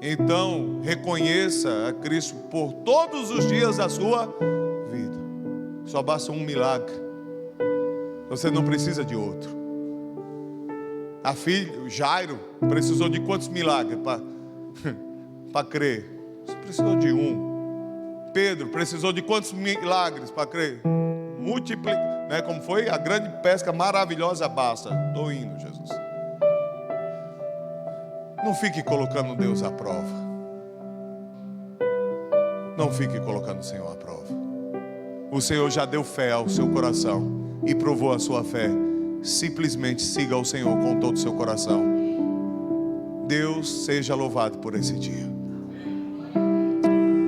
Então reconheça a Cristo por todos os dias da sua vida. Só basta um milagre. Você não precisa de outro. A filha, Jairo, precisou de quantos milagres para crer? Você precisou de um. Pedro precisou de quantos milagres para crer? Multiplica, né? Como foi? A grande pesca maravilhosa basta. Estou indo, Jesus. Não fique colocando Deus à prova. Não fique colocando o Senhor à prova. O Senhor já deu fé ao seu coração e provou a sua fé. Simplesmente siga o Senhor com todo o seu coração. Deus seja louvado por esse dia.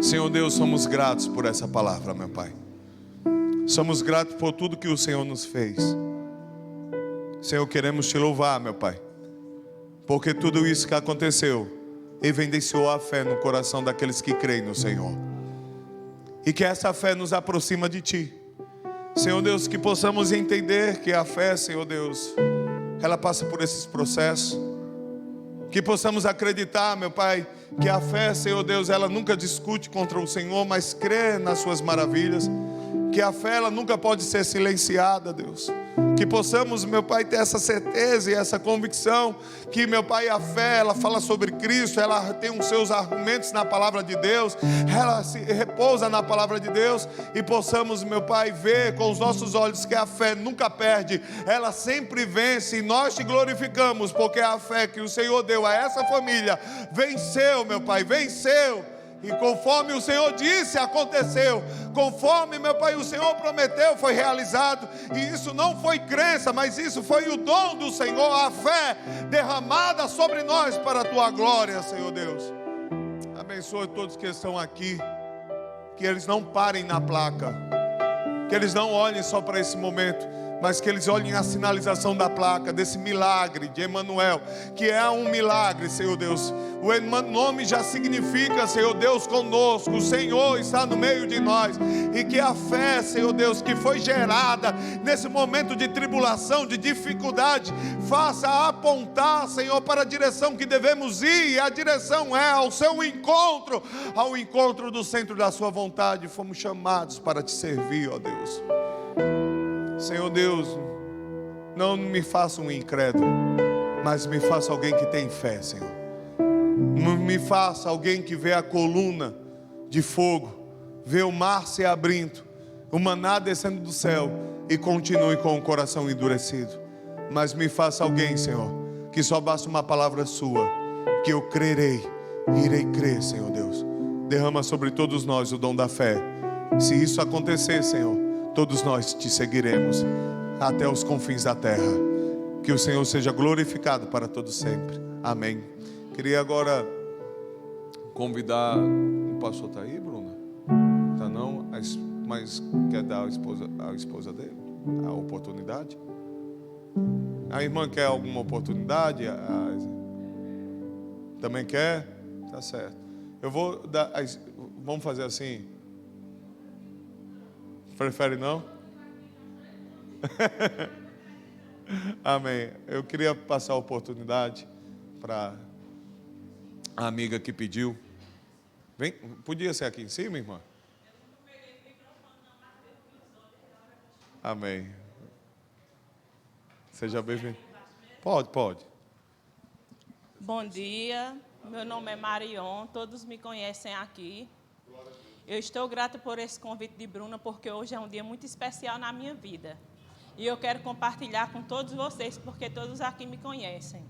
Senhor Deus, somos gratos por essa palavra, meu Pai. Somos gratos por tudo que o Senhor nos fez. Senhor, queremos te louvar, meu Pai, porque tudo isso que aconteceu evidenciou a fé no coração daqueles que creem no Senhor. E que essa fé nos aproxima de Ti. Senhor Deus, que possamos entender que a fé, Senhor Deus, ela passa por esses processos. Que possamos acreditar, meu Pai, que a fé, Senhor Deus, ela nunca discute contra o Senhor, mas crê nas suas maravilhas. Que a fé, ela nunca pode ser silenciada, Deus. Que possamos, meu Pai, ter essa certeza e essa convicção que, meu Pai, a fé, ela fala sobre Cristo, ela tem os seus argumentos na palavra de Deus, ela se repousa na palavra de Deus, e possamos, meu Pai, ver com os nossos olhos que a fé nunca perde, ela sempre vence, e nós te glorificamos, porque a fé que o Senhor deu a essa família venceu, meu Pai, venceu. E conforme o Senhor disse, aconteceu. Conforme, meu Pai, o Senhor prometeu, foi realizado. E isso não foi crença, mas isso foi o dom do Senhor, a fé derramada sobre nós para a Tua glória, Senhor Deus. Abençoe todos que estão aqui. Que eles não parem na placa. Que eles não olhem só para esse momento, mas que eles olhem a sinalização da placa, desse milagre de Emanuel, que é um milagre, Senhor Deus. O nome já significa, Senhor Deus, conosco. O Senhor está no meio de nós. E que a fé, Senhor Deus, que foi gerada nesse momento de tribulação, de dificuldade, faça apontar, Senhor, para a direção que devemos ir. E a direção é ao seu encontro, ao encontro do centro da sua vontade. Fomos chamados para te servir, ó Deus. Senhor Deus, não me faça um incrédulo, mas me faça alguém que tem fé, Senhor. Me faça alguém que vê a coluna de fogo, vê o mar se abrindo, o maná descendo do céu e continue com o coração endurecido. Mas me faça alguém, Senhor, que só basta uma palavra sua, que eu crerei e irei crer, Senhor Deus. Derrama sobre todos nós o dom da fé. Se isso acontecer, Senhor, todos nós te seguiremos até os confins da terra. Que o Senhor seja glorificado para todos sempre. Amém. Queria agora convidar... O pastor está aí, Bruna? Está não? mas quer dar à esposa dele a oportunidade? A irmã quer alguma oportunidade? Também quer? Tá certo. Eu vou dar. Vamos fazer assim? Prefere não? Amém. Eu queria passar a oportunidade para a amiga que pediu. Vem, podia ser aqui em cima, irmã? Amém. Seja bem-vindo. Pode. Bom dia, meu nome é Marion, todos me conhecem aqui. Eu estou grata por esse convite de Bruna, porque hoje é um dia muito especial na minha vida. E eu quero compartilhar com todos vocês, porque todos aqui me conhecem.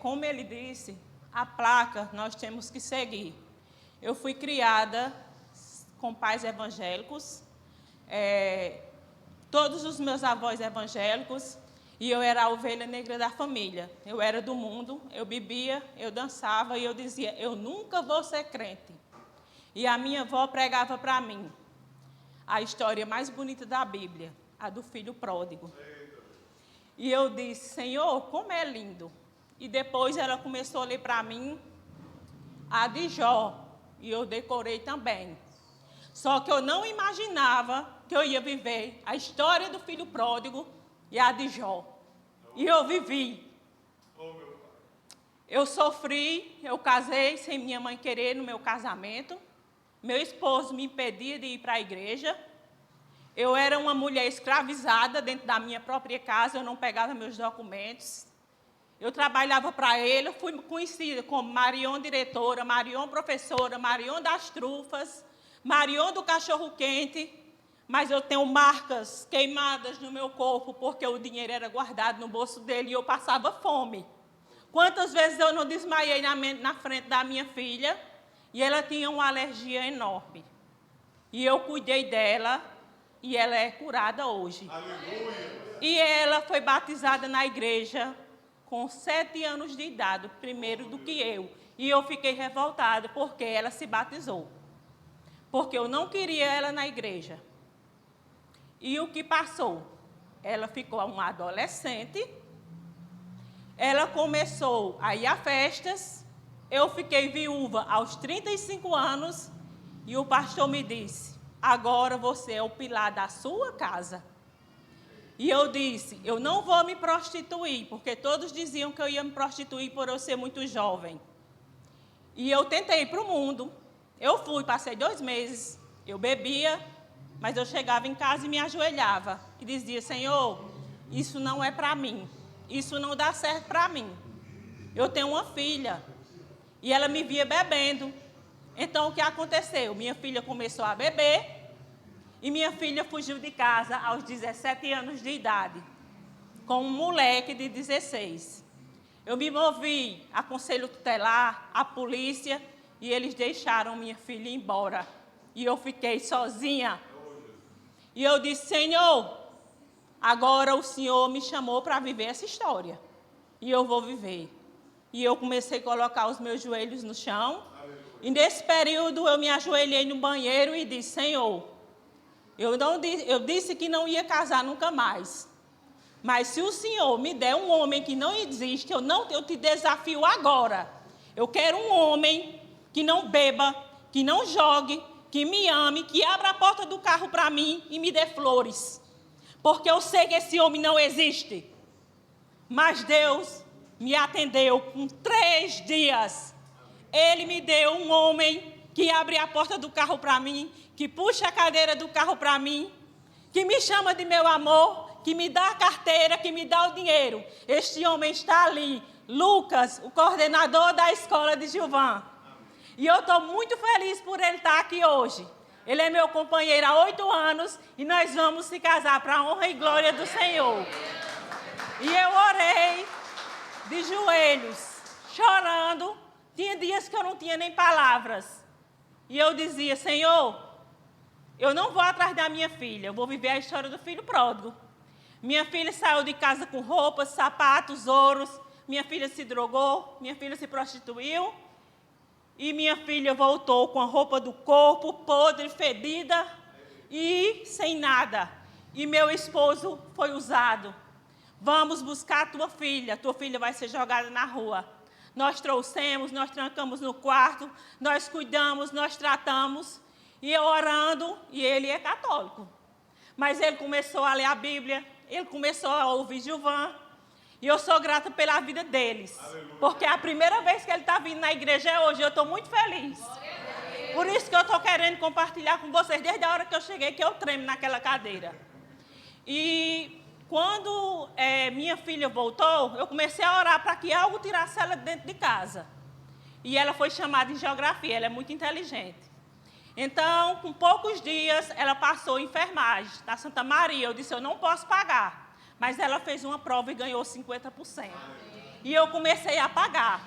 Como ele disse, a placa nós temos que seguir. Eu fui criada com pais evangélicos, todos os meus avós evangélicos, e eu era a ovelha negra da família. Eu era do mundo, eu bebia, eu dançava e eu dizia, eu nunca vou ser crente. E a minha avó pregava para mim a história mais bonita da Bíblia, a do filho pródigo. E eu disse, Senhor, como é lindo. E depois ela começou a ler para mim a de Jó, e eu decorei também. Só que eu não imaginava que eu ia viver a história do filho pródigo e a de Jó. E eu vivi. Eu sofri, eu casei sem minha mãe querer no meu casamento. Meu esposo me impedia de ir para a igreja. Eu era uma mulher escravizada dentro da minha própria casa, eu não pegava meus documentos. Eu trabalhava para ele, eu fui conhecida como Marion diretora, Marion professora, Marion das trufas, Marion do cachorro-quente, mas eu tenho marcas queimadas no meu corpo, porque o dinheiro era guardado no bolso dele e eu passava fome. Quantas vezes eu não desmaiei na frente da minha filha, e ela tinha uma alergia enorme. E eu cuidei dela, e ela é curada hoje. Aleluia. E ela foi batizada na igreja com 7 anos de idade, primeiro do que eu. E eu fiquei revoltada, porque ela se batizou. Porque eu não queria ela na igreja. E o que passou? Ela ficou uma adolescente, ela começou a ir a festas, eu fiquei viúva aos 35 anos, e o pastor me disse, agora você é o pilar da sua casa. E eu disse, eu não vou me prostituir, porque todos diziam que eu ia me prostituir por eu ser muito jovem. E eu tentei ir para o mundo, eu fui, passei 2 meses, eu bebia, mas eu chegava em casa e me ajoelhava e dizia, Senhor, isso não é para mim, isso não dá certo para mim. Eu tenho uma filha e ela me via bebendo. Então, o que aconteceu? Minha filha começou a beber e minha filha fugiu de casa aos 17 anos de idade, com um moleque de 16. Eu me movi a conselho tutelar, a polícia, e eles deixaram minha filha ir embora. E eu fiquei sozinha. E eu disse, Senhor, agora o Senhor me chamou para viver essa história. E eu vou viver. E eu comecei a colocar os meus joelhos no chão. E nesse período eu me ajoelhei no banheiro e disse, Senhor, eu disse que não ia casar nunca mais. Mas se o Senhor me der um homem que não existe, eu te desafio agora. Eu quero um homem que não beba, que não jogue, que me ame, que abra a porta do carro para mim e me dê flores. Porque eu sei que esse homem não existe. Mas Deus me atendeu com 3 dias. Ele me deu um homem que abre a porta do carro para mim, que puxa a cadeira do carro para mim, que me chama de meu amor, que me dá a carteira, que me dá o dinheiro. Este homem está ali, Lucas, o coordenador da escola de Gilvan. E eu estou muito feliz por ele estar aqui hoje. Ele é meu companheiro há 8 anos e nós vamos se casar para a honra e glória do Senhor. E eu orei de joelhos, chorando. Tinha dias que eu não tinha nem palavras. E eu dizia, Senhor, eu não vou atrás da minha filha, eu vou viver a história do filho pródigo. Minha filha saiu de casa com roupas, sapatos, ouros. Minha filha se drogou, minha filha se prostituiu. E minha filha voltou com a roupa do corpo, podre, fedida, e sem nada. E meu esposo foi usado. Vamos buscar tua filha vai ser jogada na rua. Nós trouxemos, nós trancamos no quarto, nós cuidamos, nós tratamos, e eu orando, e ele é católico. Mas ele começou a ler a Bíblia, ele começou a ouvir Gilvan, e eu sou grata pela vida deles. Aleluia. Porque a primeira vez que ele está vindo na igreja é hoje, eu estou muito feliz. Por isso que eu estou querendo compartilhar com vocês, desde a hora que eu cheguei, que eu tremo naquela cadeira. E quando minha filha voltou, eu comecei a orar para que algo tirasse ela de dentro de casa. E ela foi chamada em geografia, ela é muito inteligente. Então, com poucos dias, ela passou em enfermagem da Santa Maria. Eu disse, eu não posso pagar. Mas ela fez uma prova e ganhou 50%. E eu comecei a pagar.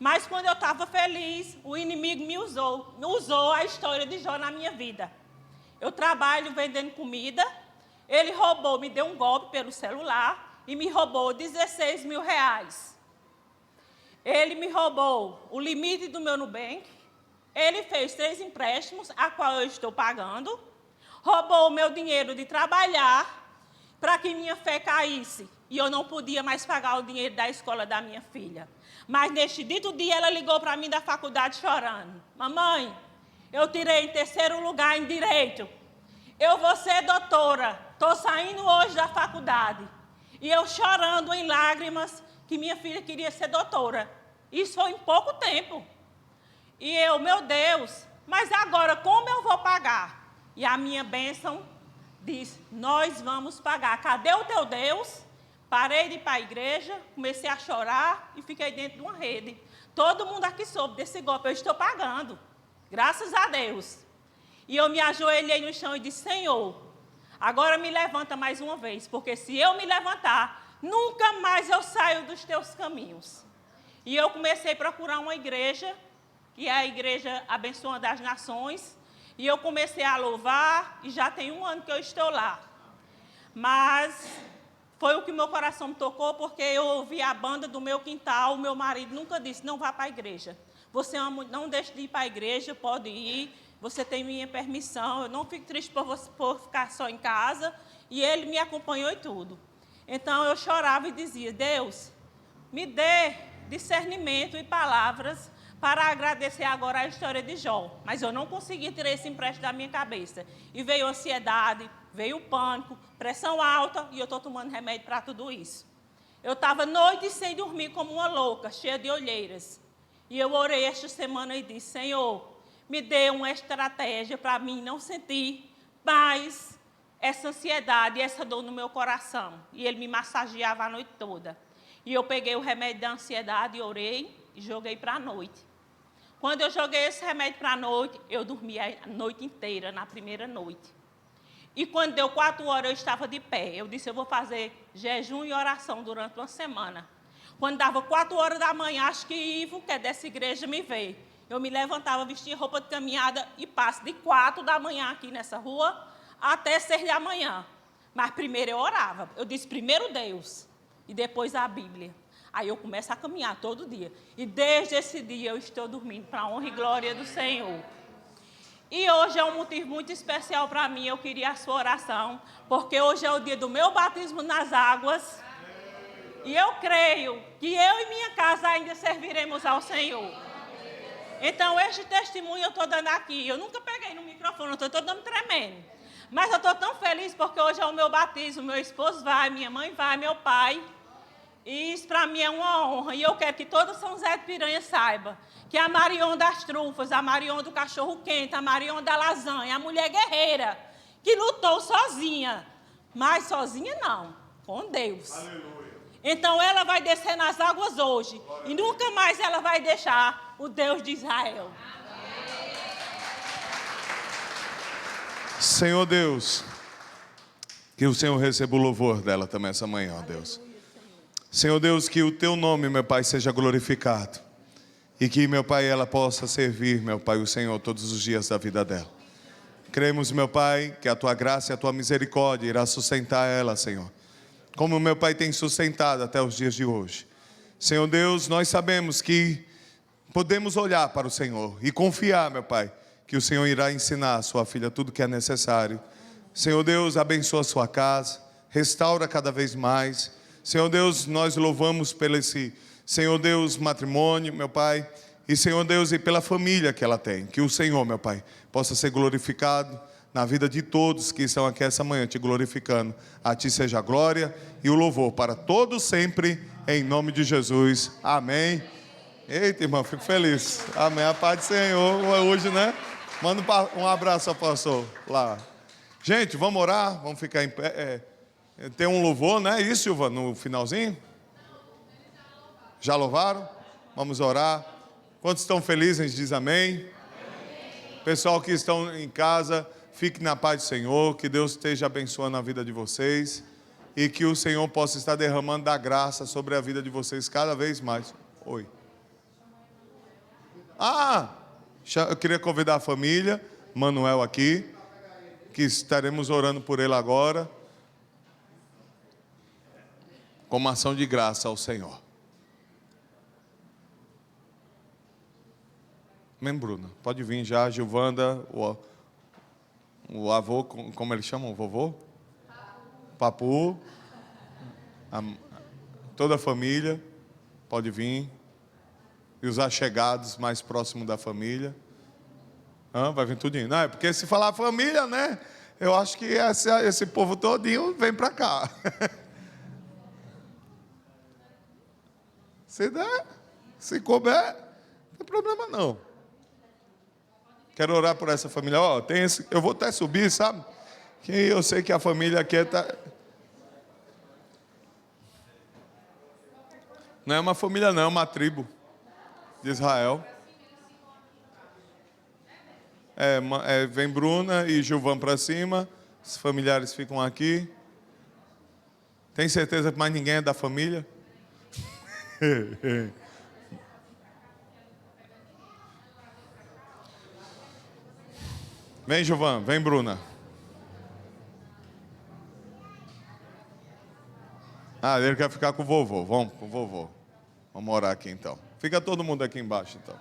Mas quando eu estava feliz, o inimigo me usou a história de Jó na minha vida. Eu trabalho vendendo comida. Ele roubou, me deu um golpe pelo celular e me roubou 16 mil reais. Ele me roubou o limite do meu Nubank. Ele fez 3 empréstimos, a qual eu estou pagando. Roubou o meu dinheiro de trabalhar para que minha fé caísse. E eu não podia mais pagar o dinheiro da escola da minha filha. Mas neste dito dia, ela ligou para mim da faculdade chorando. Mamãe, eu tirei em 3º lugar em Direito. Eu vou ser doutora. Estou saindo hoje da faculdade. E eu chorando em lágrimas que minha filha queria ser doutora. Isso foi em pouco tempo. E eu, meu Deus, mas agora como eu vou pagar? E a minha bênção diz, nós vamos pagar. Cadê o teu Deus? Parei de ir para a igreja, comecei a chorar e fiquei dentro de uma rede. Todo mundo aqui soube desse golpe, eu estou pagando. Graças a Deus. E eu me ajoelhei no chão e disse, Senhor, agora me levanta mais uma vez, porque se eu me levantar, nunca mais eu saio dos teus caminhos. E eu comecei a procurar uma igreja, que é a Igreja Abençoando as Nações, e eu comecei a louvar, e já tem 1 ano que eu estou lá. Mas foi o que meu coração me tocou, porque eu ouvi a banda do meu quintal, o meu marido nunca disse, não vá para a igreja. Você não deixe de ir para a igreja, pode ir, você tem minha permissão, eu não fico triste por ficar só em casa, e ele me acompanhou e tudo. Então eu chorava e dizia, Deus, me dê discernimento e palavras para agradecer agora a história de Jó. Mas eu não consegui tirar esse empréstimo da minha cabeça. E veio ansiedade, veio pânico, pressão alta, e eu estou tomando remédio para tudo isso. Eu estava noite sem dormir como uma louca, cheia de olheiras. E eu orei esta semana e disse, Senhor, me dê uma estratégia para mim não sentir mais essa ansiedade, essa dor no meu coração. E ele me massageava a noite toda. E eu peguei o remédio da ansiedade, orei e joguei para a noite. Quando eu joguei esse remédio para a noite, eu dormi a noite inteira, na primeira noite. E quando deu 4 horas, eu estava de pé. Eu disse, eu vou fazer jejum e oração durante uma semana. Quando dava 4 horas da manhã, acho que Ivo, que é dessa igreja, me veio. Eu me levantava, vestia roupa de caminhada e passo de 4 da manhã aqui nessa rua até 6 da manhã. Mas primeiro eu orava. Eu disse, primeiro Deus e depois a Bíblia. Aí eu começo a caminhar todo dia. E desde esse dia eu estou dormindo para a honra e glória do Senhor. E hoje é um motivo muito especial para mim. Eu queria a sua oração, porque hoje é o dia do meu batismo nas águas. E eu creio que eu e minha casa ainda serviremos ao Senhor. Então, este testemunho eu estou dando aqui. Eu nunca peguei no microfone, eu estou dando tremendo. Mas eu estou tão feliz porque hoje é o meu batismo. Meu esposo vai, minha mãe vai, meu pai. E isso para mim é uma honra. E eu quero que todo São José de Piranha saiba que a Marion das trufas, a Marion do cachorro quente, a Marion da lasanha, a mulher guerreira, que lutou sozinha. Mas sozinha não, com Deus. Aleluia. Então ela vai descer nas águas hoje. Glória. E nunca mais ela vai deixar o Deus de Israel. Amém. Senhor Deus, que o Senhor receba o louvor dela também essa manhã, ó Deus. Senhor Deus, que o teu nome, meu Pai, seja glorificado. E que, meu Pai, ela possa servir, meu Pai, o Senhor todos os dias da vida dela. Cremos, meu Pai, que a tua graça e a tua misericórdia irá sustentar ela, Senhor. Como meu Pai tem sustentado até os dias de hoje. Senhor Deus, nós sabemos que podemos olhar para o Senhor e confiar, meu Pai, que o Senhor irá ensinar a sua filha tudo que é necessário Senhor Deus, abençoa a sua casa, restaura cada vez mais. Senhor Deus, nós louvamos pelo esse, Senhor Deus, matrimônio, meu Pai, e Senhor Deus, e pela família que ela tem. Que o Senhor, meu Pai, possa ser glorificado na vida de todos que estão aqui essa manhã, te glorificando. A ti seja a glória e o louvor para todos sempre, em nome de Jesus. Amém. Eita, irmão, fico feliz. Amém. A paz do Senhor hoje, né? Manda um abraço ao pastor lá. Gente, vamos orar, vamos ficar em pé. Tem um louvor, né? Isso, Silva, no finalzinho? Já louvaram? Vamos orar. Quantos estão felizes, diz amém. Pessoal que estão em casa, fique na paz do Senhor, que Deus esteja abençoando a vida de vocês e que o Senhor possa estar derramando da graça sobre a vida de vocês cada vez mais. Oi. Eu queria convidar a família, Manuel aqui, que estaremos orando por ele agora, como ação de graça ao Senhor. Amém, Bruna? Pode vir já, Gilvanda, o avô, como eles chamam, o vovô? Papu. Toda a família pode vir. E os achegados mais próximos da família. Vai vir tudinho. Não, é porque se falar família, né? Eu acho que esse povo todinho vem para cá. Se der, se couber, não tem problema não. Quero orar por essa família. Eu vou até subir, sabe? Que eu sei que a família aqui está... Não é uma família não, é uma tribo de Israel. Vem Bruna e Gilvan para cima. Os familiares ficam aqui. Tem certeza que mais ninguém é da família? Vem, Gilvan, vem, Bruna. Ele quer ficar com o vovô. Vamos com o vovô. Vamos orar aqui então. Fica todo mundo aqui embaixo então.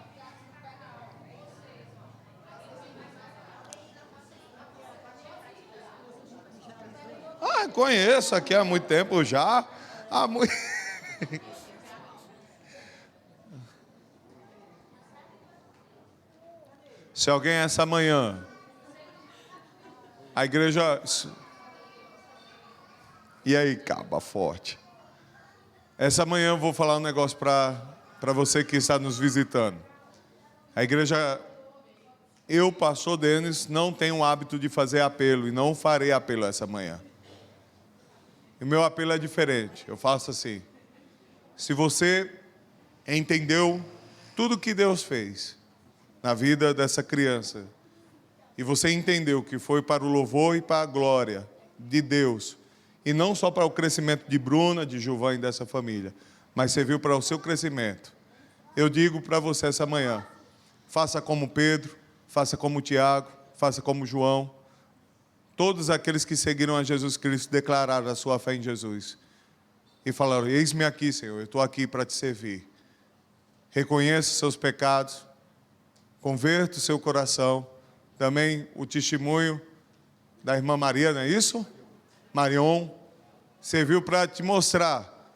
Conheço aqui há muito tempo já. Se alguém essa manhã, a igreja... E aí, caba forte. Essa manhã eu vou falar um negócio para você que está nos visitando. A igreja, eu, pastor Denis, não tenho o hábito de fazer apelo e não farei apelo essa manhã. O meu apelo é diferente. Eu faço assim: se você entendeu tudo que Deus fez na vida dessa criança, e você entendeu que foi para o louvor e para a glória de Deus, e não só para o crescimento de Bruna, de Gilvan e dessa família, mas serviu para o seu crescimento, eu digo para você essa manhã: faça como Pedro, faça como Tiago, faça como João. Todos aqueles que seguiram a Jesus Cristo declararam a sua fé em Jesus e falaram: eis-me aqui, Senhor, eu estou aqui para te servir. Reconheça os seus pecados, converta o seu coração. Também o testemunho da irmã Maria, não é isso? Marion, serviu para te mostrar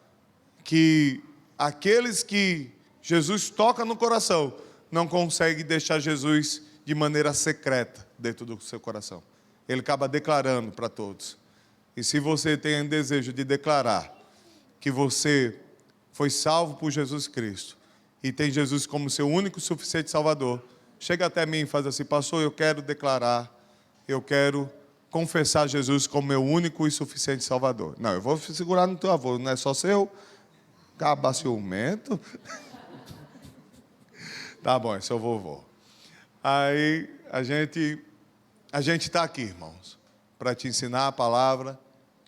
que aqueles que Jesus toca no coração não conseguem deixar Jesus de maneira secreta dentro do seu coração. Ele acaba declarando para todos. E se você tem o desejo de declarar que você foi salvo por Jesus Cristo e tem Jesus como seu único e suficiente Salvador, chega até mim e faz assim: pastor, eu quero declarar, eu quero confessar Jesus como meu único e suficiente Salvador. Não, eu vou segurar no teu avô, não é só seu caba ciumento. Tá bom, é seu vovô. Aí a gente está aqui, irmãos, para te ensinar a palavra,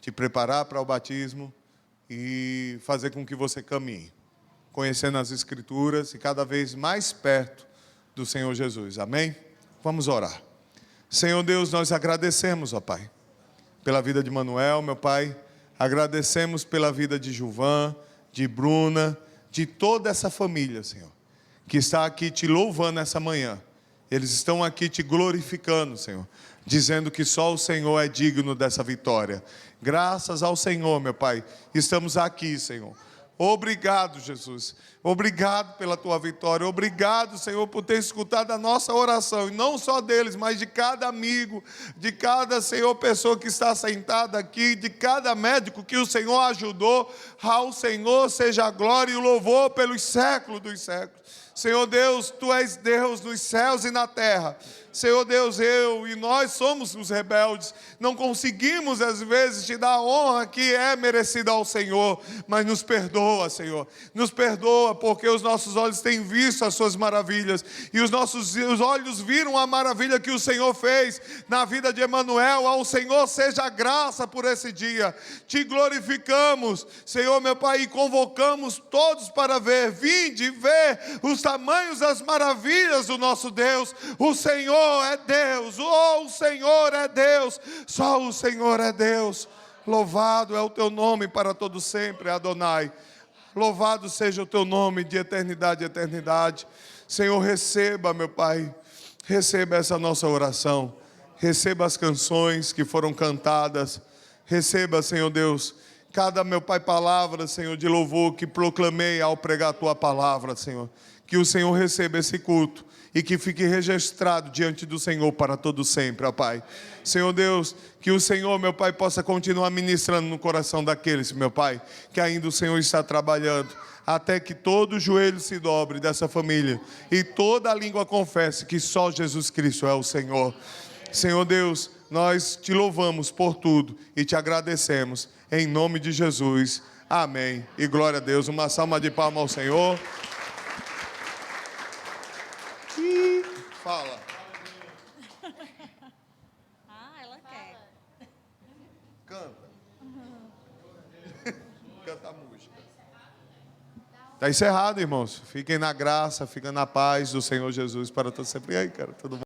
te preparar para o batismo e fazer com que você caminhe, conhecendo as Escrituras e cada vez mais perto do Senhor Jesus. Amém? Vamos orar. Senhor Deus, nós agradecemos, ó Pai, pela vida de Manuel, meu Pai. Agradecemos pela vida de Gilvan, de Bruna, de toda essa família, Senhor, que está aqui te louvando essa manhã Eles estão aqui te glorificando, Senhor, dizendo que só o Senhor é digno dessa vitória. Graças ao Senhor, meu Pai, estamos aqui, Senhor. Obrigado, Jesus. Obrigado pela tua vitória. Obrigado, Senhor, por ter escutado a nossa oração. E não só deles, mas de cada amigo, de cada, Senhor, pessoa que está sentada aqui, de cada médico que o Senhor ajudou. Ao Senhor seja a glória e o louvor pelos séculos dos séculos. Senhor Deus, Tu és Deus nos céus e na terra. Senhor Deus, eu e nós somos os rebeldes, não conseguimos às vezes te dar a honra que é merecida ao Senhor, mas nos perdoa, Senhor, nos perdoa, porque os nossos olhos têm visto as suas maravilhas, e os nossos olhos viram a maravilha que o Senhor fez na vida de Emanuel. Ao Senhor seja a graça por esse dia, te glorificamos, Senhor meu Pai, e convocamos todos para ver, vinde e ver os tamanhos das maravilhas do nosso Deus. O Senhor é Deus, o Senhor é Deus, só o Senhor é Deus. Louvado é o teu nome para todo sempre, Adonai. Louvado seja o teu nome de eternidade a eternidade. Senhor, receba, meu Pai, receba essa nossa oração, receba as canções que foram cantadas, receba, Senhor Deus, cada, meu Pai, palavra, Senhor, de louvor que proclamei ao pregar a tua palavra, Senhor. Que o Senhor receba esse culto e que fique registrado diante do Senhor para todo sempre, ó Pai. Senhor Deus, que o Senhor, meu Pai, possa continuar ministrando no coração daqueles, meu Pai, que ainda o Senhor está trabalhando, até que todo joelho se dobre dessa família e toda a língua confesse que só Jesus Cristo é o Senhor. Senhor Deus, nós te louvamos por tudo e te agradecemos, em nome de Jesus. Amém. E glória a Deus. Uma salva de palmas ao Senhor. Fala. Ela quer. Canta. Canta a música. Está encerrado, irmãos. Fiquem na graça, fiquem na paz do Senhor Jesus para todos sempre. E aí, cara, tudo bom?